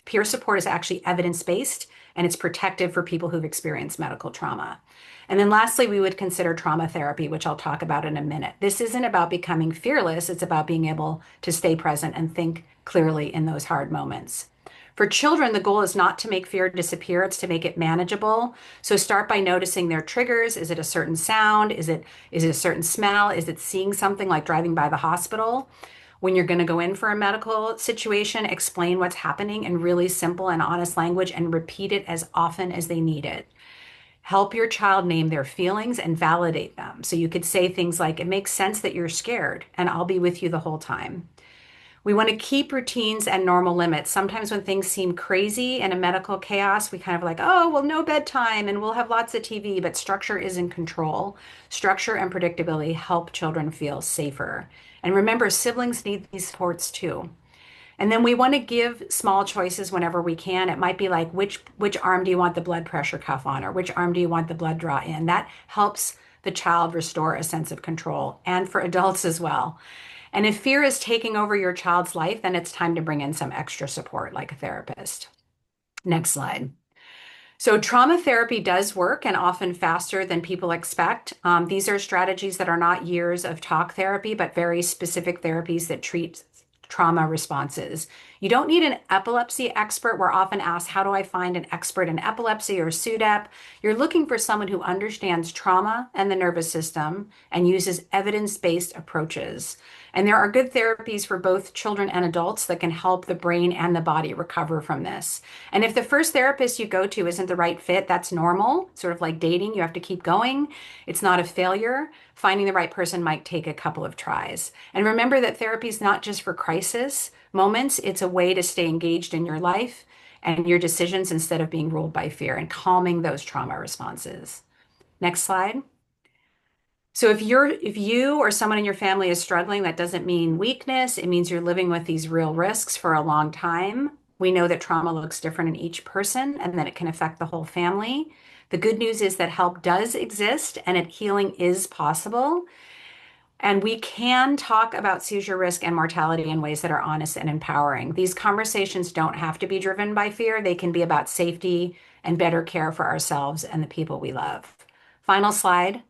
Peer support is actually evidence-based and it's protective for people who've experienced medical trauma. And then lastly, we would consider trauma therapy, which I'll talk about in a minute. This isn't about becoming fearless. It's about being able to stay present and think clearly in those hard moments. For children, the goal is not to make fear disappear, it's to make it manageable. So start by noticing their triggers. Is it a certain sound? Is it a certain smell? Is it seeing something like driving by the hospital? When you're going to go in for a medical situation, explain what's happening in really simple and honest language and repeat it as often as they need it. Help your child name their feelings and validate them. So you could say things like, it makes sense that you're scared, and I'll be with you the whole time. We want to keep routines and normal limits. Sometimes when things seem crazy in a medical chaos, we kind of like, oh, well, no bedtime and we'll have lots of TV, but structure is in control. Structure and predictability help children feel safer. And remember, siblings need these supports too. And then we want to give small choices whenever we can. It might be like, which arm do you want the blood pressure cuff on, or which arm do you want the blood draw in? That helps the child restore a sense of control, and for adults as well. And if fear is taking over your child's life, then it's time to bring in some extra support, like a therapist. Next slide. So trauma therapy does work and often faster than people expect. These are strategies that are not years of talk therapy, but very specific therapies that treat trauma responses. You don't need an epilepsy expert. We're often asked, how do I find an expert in epilepsy or SUDEP? You're looking for someone who understands trauma and the nervous system and uses evidence-based approaches. And there are good therapies for both children and adults that can help the brain and the body recover from this. And if the first therapist you go to isn't the right fit, that's normal. Sort of like dating, you have to keep going. It's not a failure. Finding the right person might take a couple of tries. And remember that therapy is not just for crisis moments, it's a way to stay engaged in your life and your decisions instead of being ruled by fear and calming those trauma responses. Next slide. So if you or someone in your family is struggling, that doesn't mean weakness. It means you're living with these real risks for a long time. We know that trauma looks different in each person and that it can affect the whole family. The good news is that help does exist and that healing is possible. And we can talk about seizure risk and mortality in ways that are honest and empowering. These conversations don't have to be driven by fear. They can be about safety and better care for ourselves and the people we love. Final slide.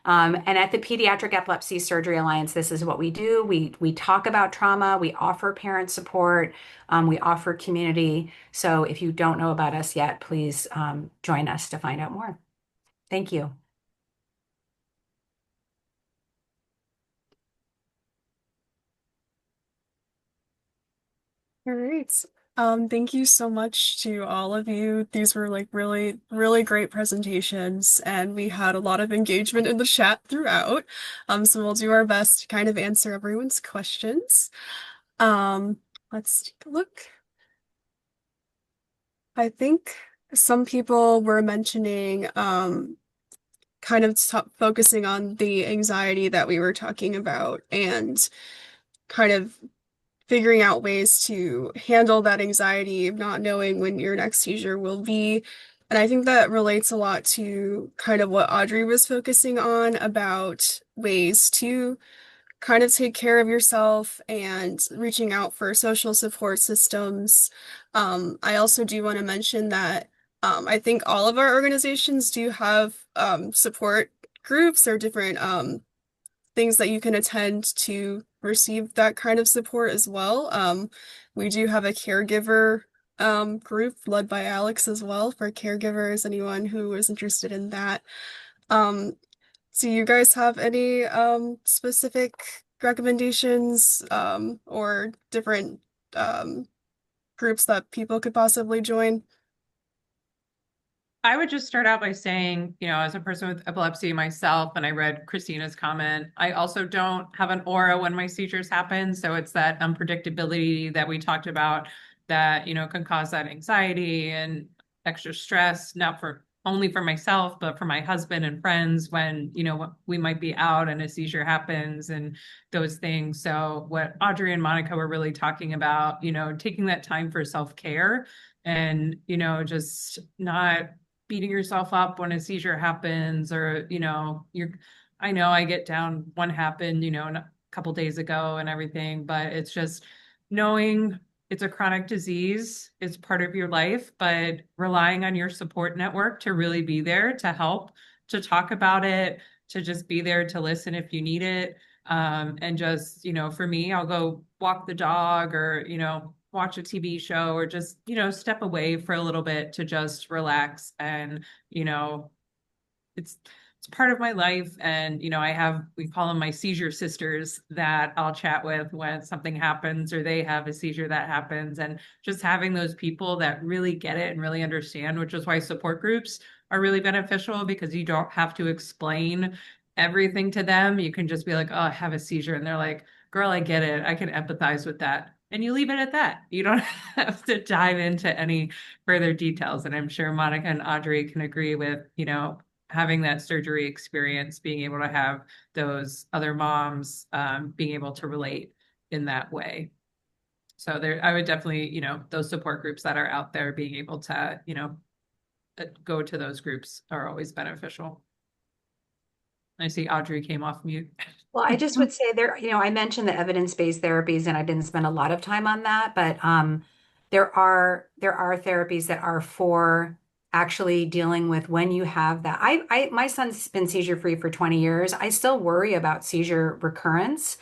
And at the Pediatric Epilepsy Surgery Alliance, this is what we do. We talk about trauma, we offer parent support, we offer community. So if you don't know about us yet, please join us to find out more. Thank you. All right. Thank you so much to all of you. These were like really, really great presentations, and we had a lot of engagement in the chat throughout. So we'll do our best to kind of answer everyone's questions. Let's take a look. I think some people were mentioning kind of focusing on the anxiety that we were talking about and kind of figuring out ways to handle that anxiety of not knowing when your next seizure will be. And I think that relates a lot to kind of what Audrey was focusing on about ways to kind of take care of yourself and reaching out for social support systems. I also do want to mention that I think all of our organizations do have support groups or different things that you can attend to receive that kind of support as well. We do have a caregiver group led by Alex as well for caregivers, anyone who is interested in that. Um, do you guys have any specific recommendations or different um, groups that people could possibly join? I would just start out by saying, as a person with epilepsy myself, and I read Christina's comment, I also don't have an aura when my seizures happen. So it's that unpredictability that we talked about that, can cause that anxiety and extra stress, not for only for myself, but for my husband and friends when, we might be out and a seizure happens and those things. So what Audrey and Monica were really talking about, taking that time for self-care and, just not beating yourself up when a seizure happens or I know I get down, one happened a couple days ago and everything, but it's just knowing it's a chronic disease, it's part of your life, but relying on your support network to really be there to help, to talk about it, to just be there to listen if you need it. And just, for me, I'll go walk the dog or, watch a TV show or just, step away for a little bit to just relax. And, you know, it's it's part of my life. And, we call them my seizure sisters that I'll chat with when something happens or they have a seizure that happens. And just having those people that really get it and really understand, which is why support groups are really beneficial because you don't have to explain everything to them. You can just be like, oh, I have a seizure. And they're like, girl, I get it. I can empathize with that. And you leave it at that. You don't have to dive into any further details. And I'm sure Monica and Audrey can agree with, having that surgery experience, being able to have those other moms being able to relate in that way. So there, I would definitely, those support groups that are out there, being able to, go to those groups are always beneficial. I see Audrey came off mute. Well, I just would say there, I mentioned the evidence-based therapies and I didn't spend a lot of time on that, but there are therapies that are for actually dealing with when you have that. My son's been seizure-free for 20 years. I still worry about seizure recurrence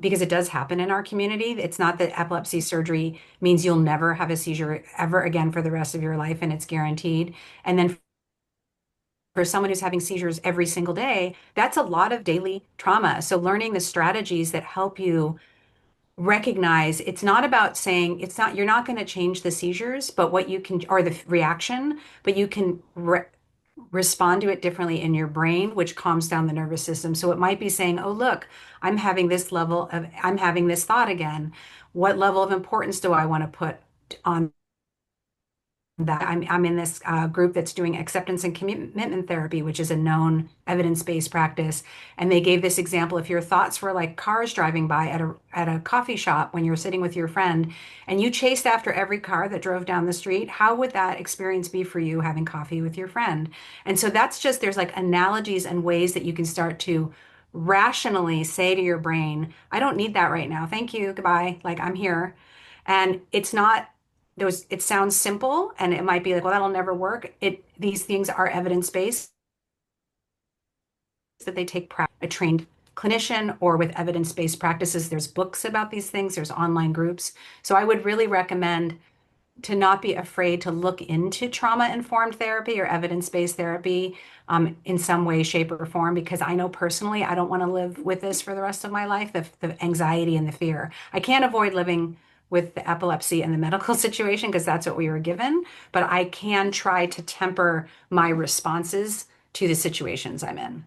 because it does happen in our community. It's not that epilepsy surgery means you'll never have a seizure ever again for the rest of your life and it's guaranteed. And then for someone who's having seizures every single day, that's a lot of daily trauma. So learning the strategies that help you recognize it's not about saying it's not, you're not going to change the seizures, but what you can, or the reaction, but you can respond to it differently in your brain, which calms down the nervous system. So it might be saying, oh, look, I'm having this thought again. What level of importance do I want to put on that? I'm in this group that's doing acceptance and commitment therapy, which is a known evidence-based practice. And they gave this example: if your thoughts were like cars driving by at a coffee shop when you're sitting with your friend, and you chased after every car that drove down the street, how would that experience be for you having coffee with your friend? And so that's just, there's like analogies and ways that you can start to rationally say to your brain, I don't need that right now. Thank you. Goodbye. Like, I'm here. And it's not those, it sounds simple and it might be like, well, that'll never work. These things are evidence-based, that they take a trained clinician or with evidence-based practices. There's books about these things, there's online groups. So I would really recommend to not be afraid to look into trauma-informed therapy or evidence-based therapy in some way, shape, or form, because I know personally I don't want to live with this for the rest of my life, the anxiety and the fear. I can't avoid living with the epilepsy and the medical situation because that's what we were given, but I can try to temper my responses to the situations I'm in.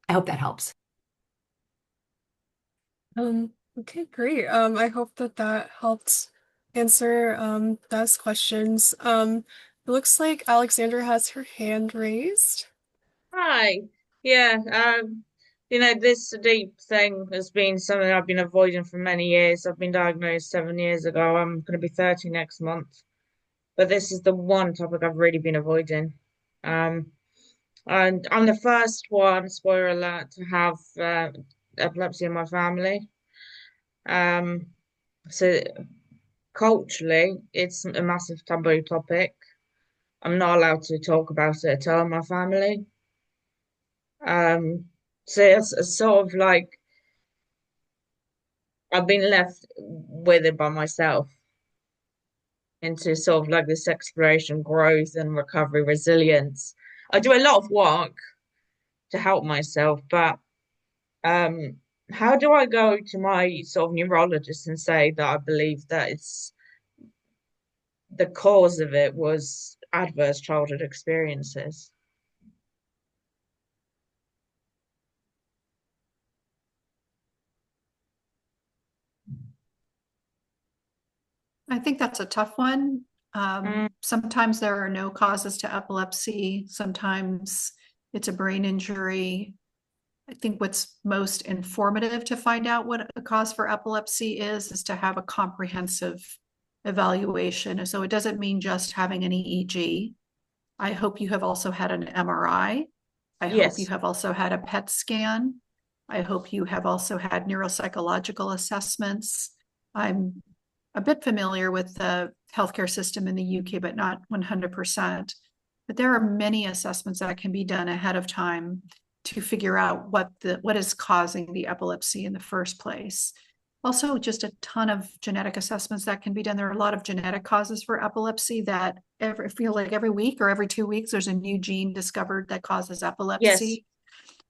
I hope that helps. Okay, great. I hope that that helped answer those questions. It looks like Alexandra has her hand raised. Hi. Yeah, this sleep thing has been something I've been avoiding for many years. I've been diagnosed 7 years ago. I'm going to be 30 next month. But this is the one topic I've really been avoiding. Um, and I'm the first one, spoiler alert, to have epilepsy in my family. Um, so culturally, it's a massive taboo topic. I'm not allowed to talk about it at all in my family. Um, so it's sort of like I've been left with it by myself into sort of like this exploration, growth, and recovery resilience. I do a lot of work to help myself, but um, how do I go to my sort of neurologist and say that I believe that it's the cause of it was adverse childhood experiences? I think that's a tough one. Mm, Sometimes there are no causes to epilepsy. Sometimes it's a brain injury. I think what's most informative to find out what a cause for epilepsy is to have a comprehensive evaluation. So it doesn't mean just having an EEG. I hope you have also had an MRI. I hope you yes, have also had a PET scan. I hope you have also had neuropsychological assessments. I'm a bit familiar with the healthcare system in the UK, but not 100%. But there are many assessments that can be done ahead of time to figure out what is causing the epilepsy in the first place. Also, just a ton of genetic assessments that can be done. There are a lot of genetic causes for epilepsy that feel like every week or every 2 weeks, there's a new gene discovered that causes yes, epilepsy.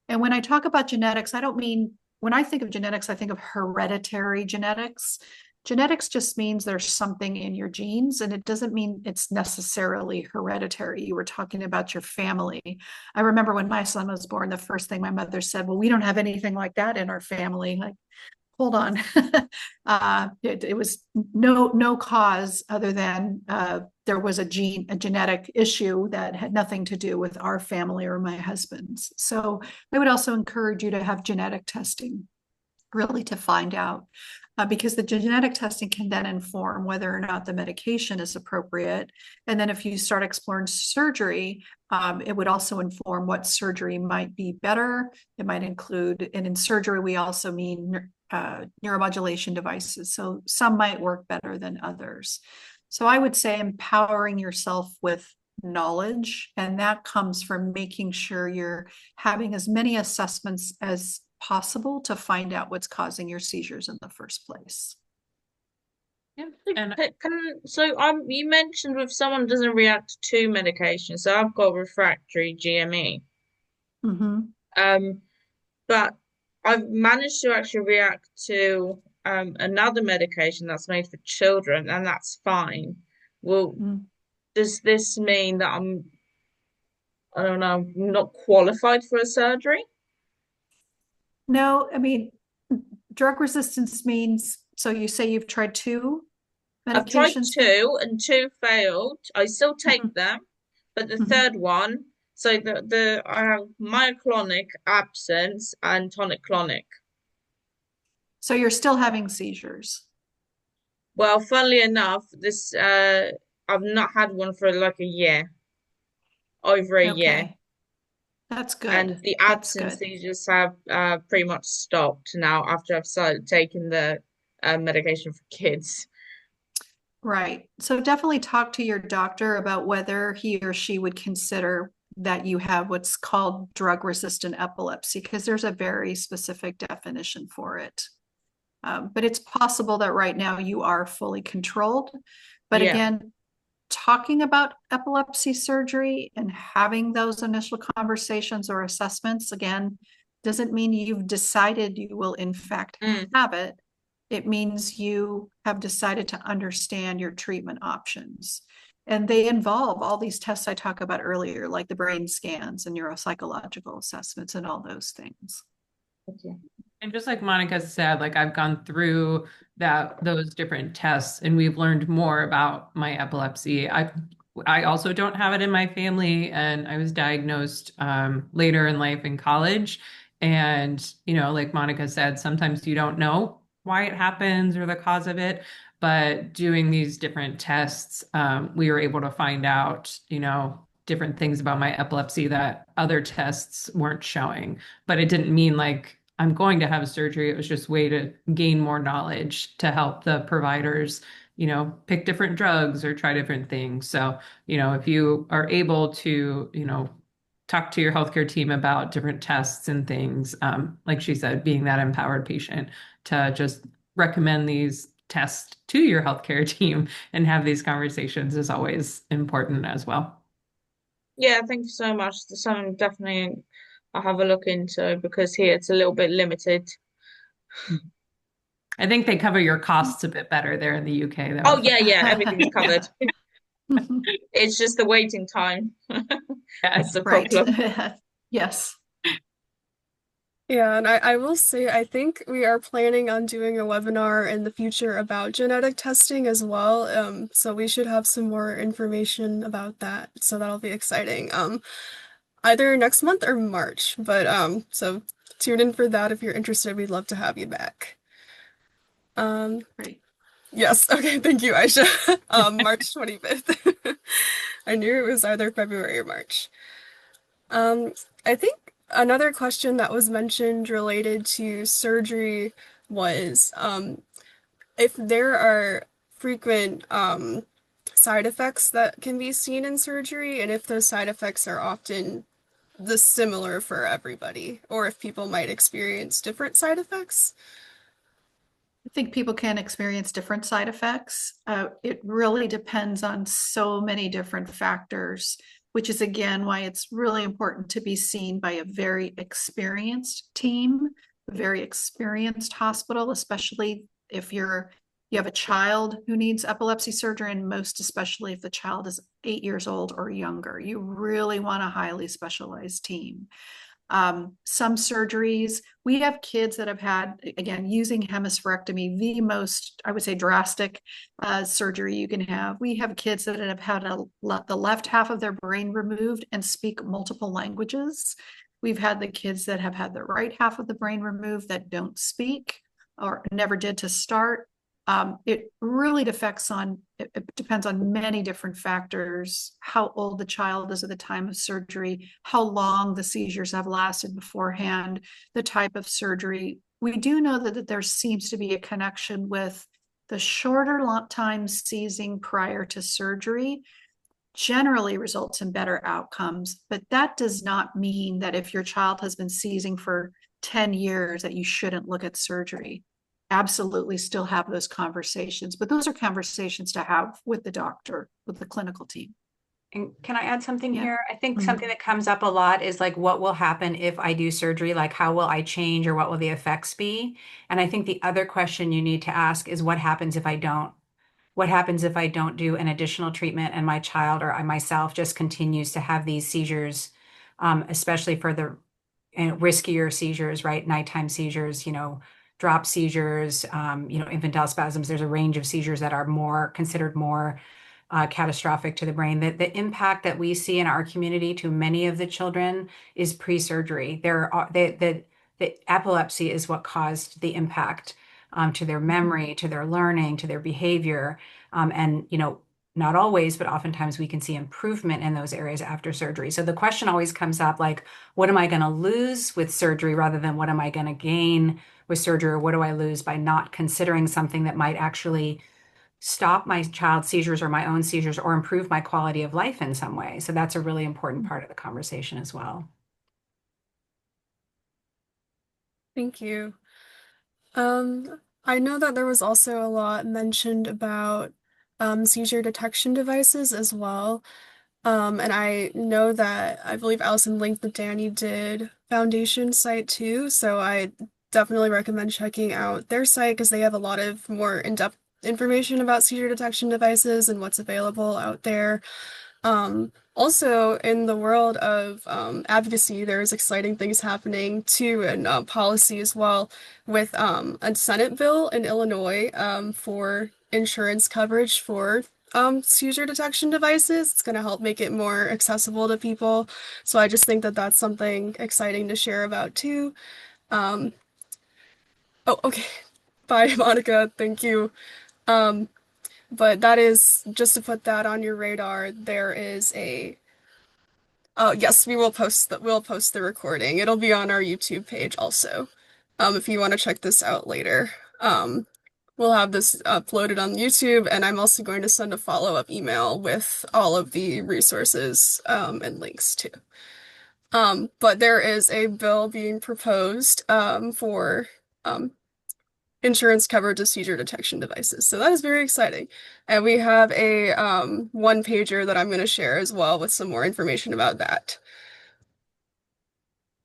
And when I talk about genetics, I don't mean, when I think of genetics, I think of hereditary genetics. Genetics just means there's something in your genes, and it doesn't mean it's necessarily hereditary. You were talking about your family. I remember when my son was born, the first thing my mother said, well, we don't have anything like that in our family. Like, hold on. It was no cause other than there was a genetic issue that had nothing to do with our family or my husband's. So I would also encourage you to have genetic testing, really, to find out. Because the genetic testing can then inform whether or not the medication is appropriate. And then if you start exploring surgery, it would also inform what surgery might be better. It might include, and in surgery, we also mean neuromodulation devices. So some might work better than others. So I would say empowering yourself with knowledge, and that comes from making sure you're having as many assessments as possible to find out what's causing your seizures in the first place. Yeah. And you mentioned if someone doesn't react to medication, so I've got refractory GME. Mm-hmm. Um, but I've managed to actually react to another medication that's made for children, and that's fine. Well, Mm. does this mean that I don't know, not qualified for a surgery? No, I mean, drug resistance means, so you say you've tried two I've tried medications that. two and two failed. I still Mhm, take them, but the mhm. third one, so the I have myoclonic absence and tonic-clonic. So you're still having seizures. Well, funnily enough, this I've not had one for like a year, over a year. Okay, that's good. And the That's absence good. seizures have pretty much stopped now after I've started taking the medication for kids. Right. So definitely talk to your doctor about whether he or she would consider that you have what's called drug resistant epilepsy, because there's a very specific definition for it. But it's possible that right now you are fully controlled. But Yeah. again, talking about epilepsy surgery and having those initial conversations or assessments, again, doesn't mean you've decided you will in fact Mm. have it. It means you have decided to understand your treatment options. And they involve all these tests I talked about earlier, like the brain scans and neuropsychological assessments and all those things. Okay. And just like Monica said, like I've gone through those different tests and we've learned more about my epilepsy. I also don't have it in my family, and I was diagnosed later in life in college. And, like Monica said, sometimes you don't know why it happens or the cause of it. But doing these different tests, we were able to find out, different things about my epilepsy that other tests weren't showing. But it didn't mean like I'm going to have a surgery. It was just a way to gain more knowledge to help the providers, pick different drugs or try different things. So, if you are able to, talk to your healthcare team about different tests and things, like she said, being that empowered patient to just recommend these tests to your healthcare team and have these conversations is always important as well. Yeah, thank you so much. That's something definitely I'll have a look into because here it's a little bit limited. I think they cover your costs a bit better there in the UK, though. Oh yeah, yeah, everything's covered. It's just the waiting time. That's Yes. the Right. problem. Yes. Yeah, and I will say, I think we are planning on doing a webinar in the future about genetic testing as well. So we should have some more information about that. So that'll be exciting. Either next month or March. But so tune in for that if you're interested. We'd love to have you back. Um, Great. yes, okay, thank you, Aisha. March 25th. I knew it was either February or March. Um, I think another question that was mentioned related to surgery was if there are frequent side effects that can be seen in surgery, and if those side effects are often the similar for everybody, or if people might experience different side effects. I think people can experience different side effects. It really depends on so many different factors, which is again why it's really important to be seen by a very experienced team, a very experienced hospital, especially if you have a child who needs epilepsy surgery, and most especially if the child is 8 years old or younger. You really want a highly specialized team. Some surgeries, we have kids that have had, again, using hemispherectomy, the most, I would say, drastic surgery you can have. We have kids that have had the left half of their brain removed and speak multiple languages. We've had the kids that have had the right half of the brain removed that don't speak or never did to start. It really it depends on many different factors, how old the child is at the time of surgery, how long the seizures have lasted beforehand, the type of surgery. We do know that there seems to be a connection with the shorter time seizing prior to surgery generally results in better outcomes, but that does not mean that if your child has been seizing for 10 years that you shouldn't look at surgery. Absolutely still have those conversations, but those are conversations to have with the doctor, with the clinical team. And can I add something Yeah. here? I think Mhm. something that comes up a lot is like, what will happen if I do surgery? Like, how will I change or what will the effects be? And I think the other question you need to ask is, what happens if I don't? What happens if I don't do an additional treatment and my child or I myself just continues to have these seizures, especially for the riskier seizures, right? Nighttime seizures, drop seizures, infantile spasms. There's a range of seizures that are considered more catastrophic to the brain. The impact that we see in our community to many of the children is pre-surgery. The epilepsy is what caused the impact to their memory, to their learning, to their behavior, and not always, but oftentimes we can see improvement in those areas after surgery. So the question always comes up like, what am I going to lose with surgery rather than what am I going to gain with surgery, or what do I lose by not considering something that might actually stop my child's seizures or my own seizures or improve my quality of life in some way. So that's a really important part of the conversation as well. Thank you. I know that there was also a lot mentioned about seizure detection devices as well. And I know that I believe Allison linked the Danny Did Foundation site too, so I definitely recommend checking out their site because they have a lot of more in-depth information about seizure detection devices and what's available out there. Also, in the world of advocacy, there's exciting things happening too, and policy as well, with a Senate bill in Illinois for insurance coverage for seizure detection devices. It's going to help make it more accessible to people. So I just think that that's something exciting to share about too. Um, oh, okay. Bye, Monica. Thank you. Um, but that is just to put that on your radar. There is a yes, we'll post the recording. It'll be on our YouTube page also. If you want to check this out later. Um, we'll have this uploaded on YouTube, and I'm also going to send a follow-up email with all of the resources and links too. But there is a bill being proposed for um, insurance coverage of seizure detection devices. So that is very exciting. And we have a one pager that I'm going to share as well with some more information about that.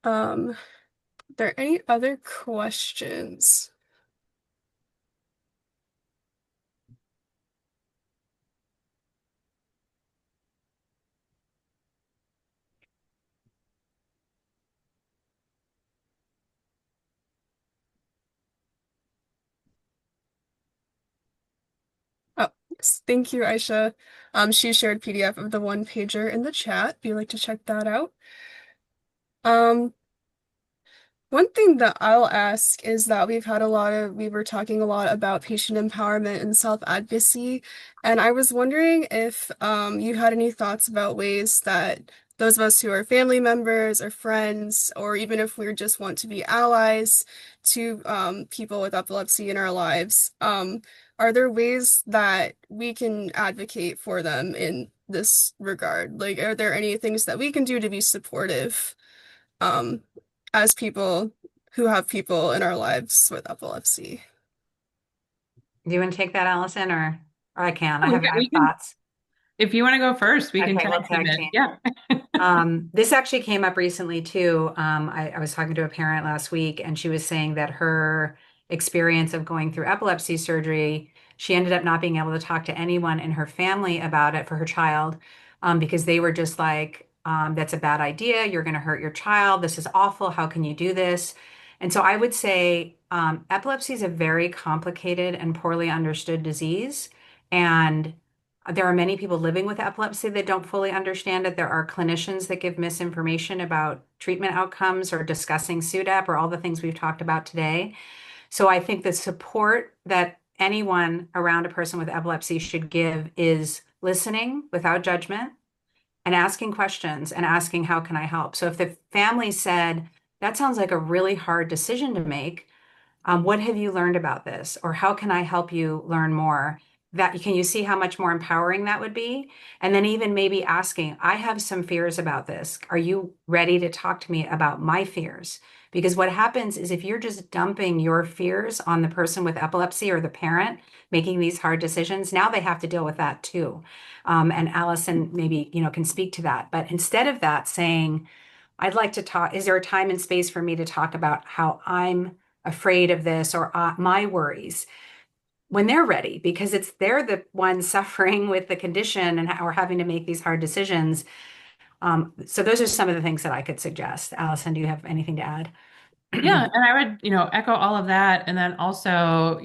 Are there any other questions? Oh, yes. Thank you, Aisha. She shared PDF of the one pager in the chat if you'd like to check that out. Um, One thing that I'll ask is that we were talking a lot about patient empowerment and self-advocacy, and I was wondering if you had any thoughts about ways that those of us who are family members or friends, or even if we just want to be allies to people with epilepsy in our lives, are there ways that we can advocate for them in this regard? Like, are there any things that we can do to be supportive? Um, as people who have people in our lives with epilepsy. Do you want to take that, Allison, or I can? We I can, have we can, thoughts. if you want to go first, we can Okay, we'll tag team tag it. team. Yeah. This actually came up recently too. I was talking to a parent last week, and she was saying that her experience of going through epilepsy surgery, she ended up not being able to talk to anyone in her family about it for her child, because they were just like, that's a bad idea. You're going to hurt your child. This is awful. How can you do this? And so I would say epilepsy is a very complicated and poorly understood disease. And there are many people living with epilepsy that don't fully understand it. There are clinicians that give misinformation about treatment outcomes or discussing SUDEP or all the things we've talked about today. So I think the support that anyone around a person with epilepsy should give is listening without judgment and asking questions and asking, how can I help? So if the family said, that sounds like a really hard decision to make, what have you learned about this? Or how can I help you learn more? That can you see how much more empowering that would be? And then even maybe asking, I have some fears about this. Are you ready to talk to me about my fears? Because what happens is if you're just dumping your fears on the person with epilepsy or the parent making these hard decisions, now they have to deal with that too. And Allison maybe, can speak to that. But instead of that, saying, I'd like to talk, is there a time and space for me to talk about how I'm afraid of this or my worries when they're ready, because they're the ones suffering with the condition and or having to make these hard decisions. So those are some of the things that I could suggest. Allison, do you have anything to add? Yeah, and I would, echo all of that. And then also,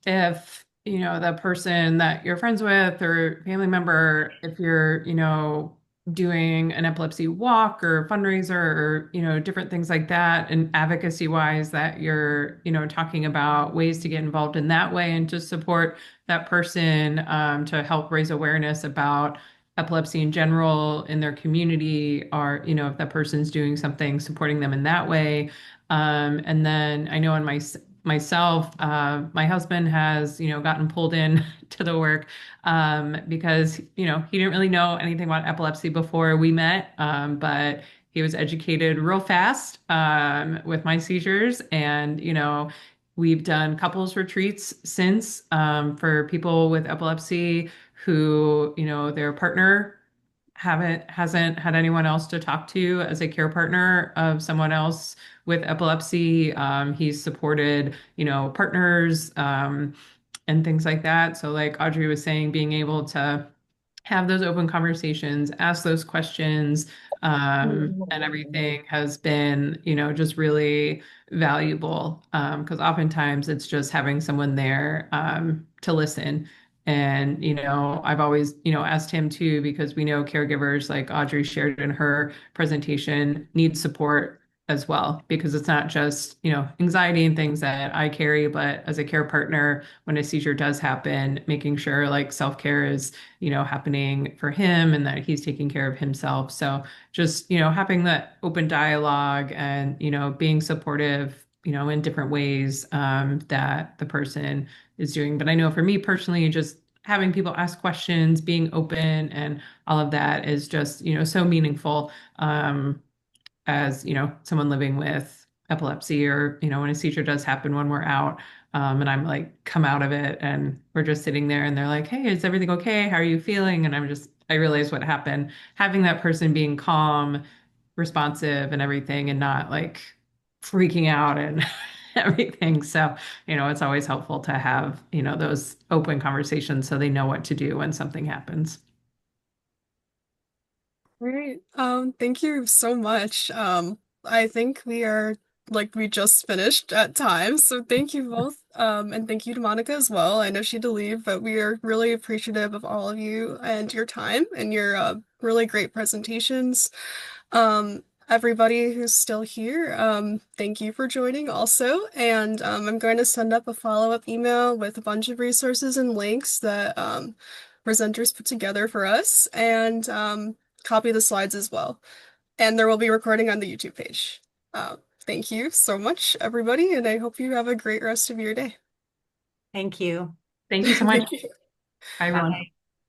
if, the person that you're friends with or family member, if you're, doing an epilepsy walk or fundraiser or, different things like that, and advocacy wise, that you're, talking about ways to get involved in that way and to support that person, to help raise awareness about epilepsy in general in their community, or, if that person's doing something, supporting them in that way. And then I know in myself, my husband has, gotten pulled in to the work because, he didn't really know anything about epilepsy before we met, but he was educated real fast with my seizures. And, we've done couples retreats since for people with epilepsy who, their partner hasn't had anyone else to talk to as a care partner of someone else with epilepsy. He's supported, partners and things like that. So like Audrey was saying, being able to have those open conversations, ask those questions, and everything has been, just really valuable. Because oftentimes it's just having someone there to listen And, I've always, asked him too, because we know caregivers like Audrey shared in her presentation need support as well, because it's not just, anxiety and things that I carry, but as a care partner, when a seizure does happen, making sure like self-care is, happening for him and that he's taking care of himself. So just, having that open dialogue and, being supportive, in different ways that the person is doing. But I know for me personally, just having people ask questions, being open, and all of that is just, so meaningful as, someone living with epilepsy or, when a seizure does happen when we're out. And I'm like, come out of it, and we're just sitting there and they're like, hey, is everything okay? How are you feeling? And I realize what happened. Having that person being calm, responsive, and everything, and not like freaking out and everything. So, it's always helpful to have, those open conversations so they know what to do when something happens. Great. Thank you so much. I think we just finished at time, so thank you both. And thank you to Monica as well. I know she had to leave, but we are really appreciative of all of you and your time and your really great presentations. Everybody who's still here, thank you for joining also. And I'm going to send up a follow-up email with a bunch of resources and links that presenters put together for us, and copy the slides as well. And there will be recording on the YouTube page. Thank you so much, everybody, and I hope you have a great rest of your day. Thank you. Thank you so much. Thank you. Bye, everyone. Bye.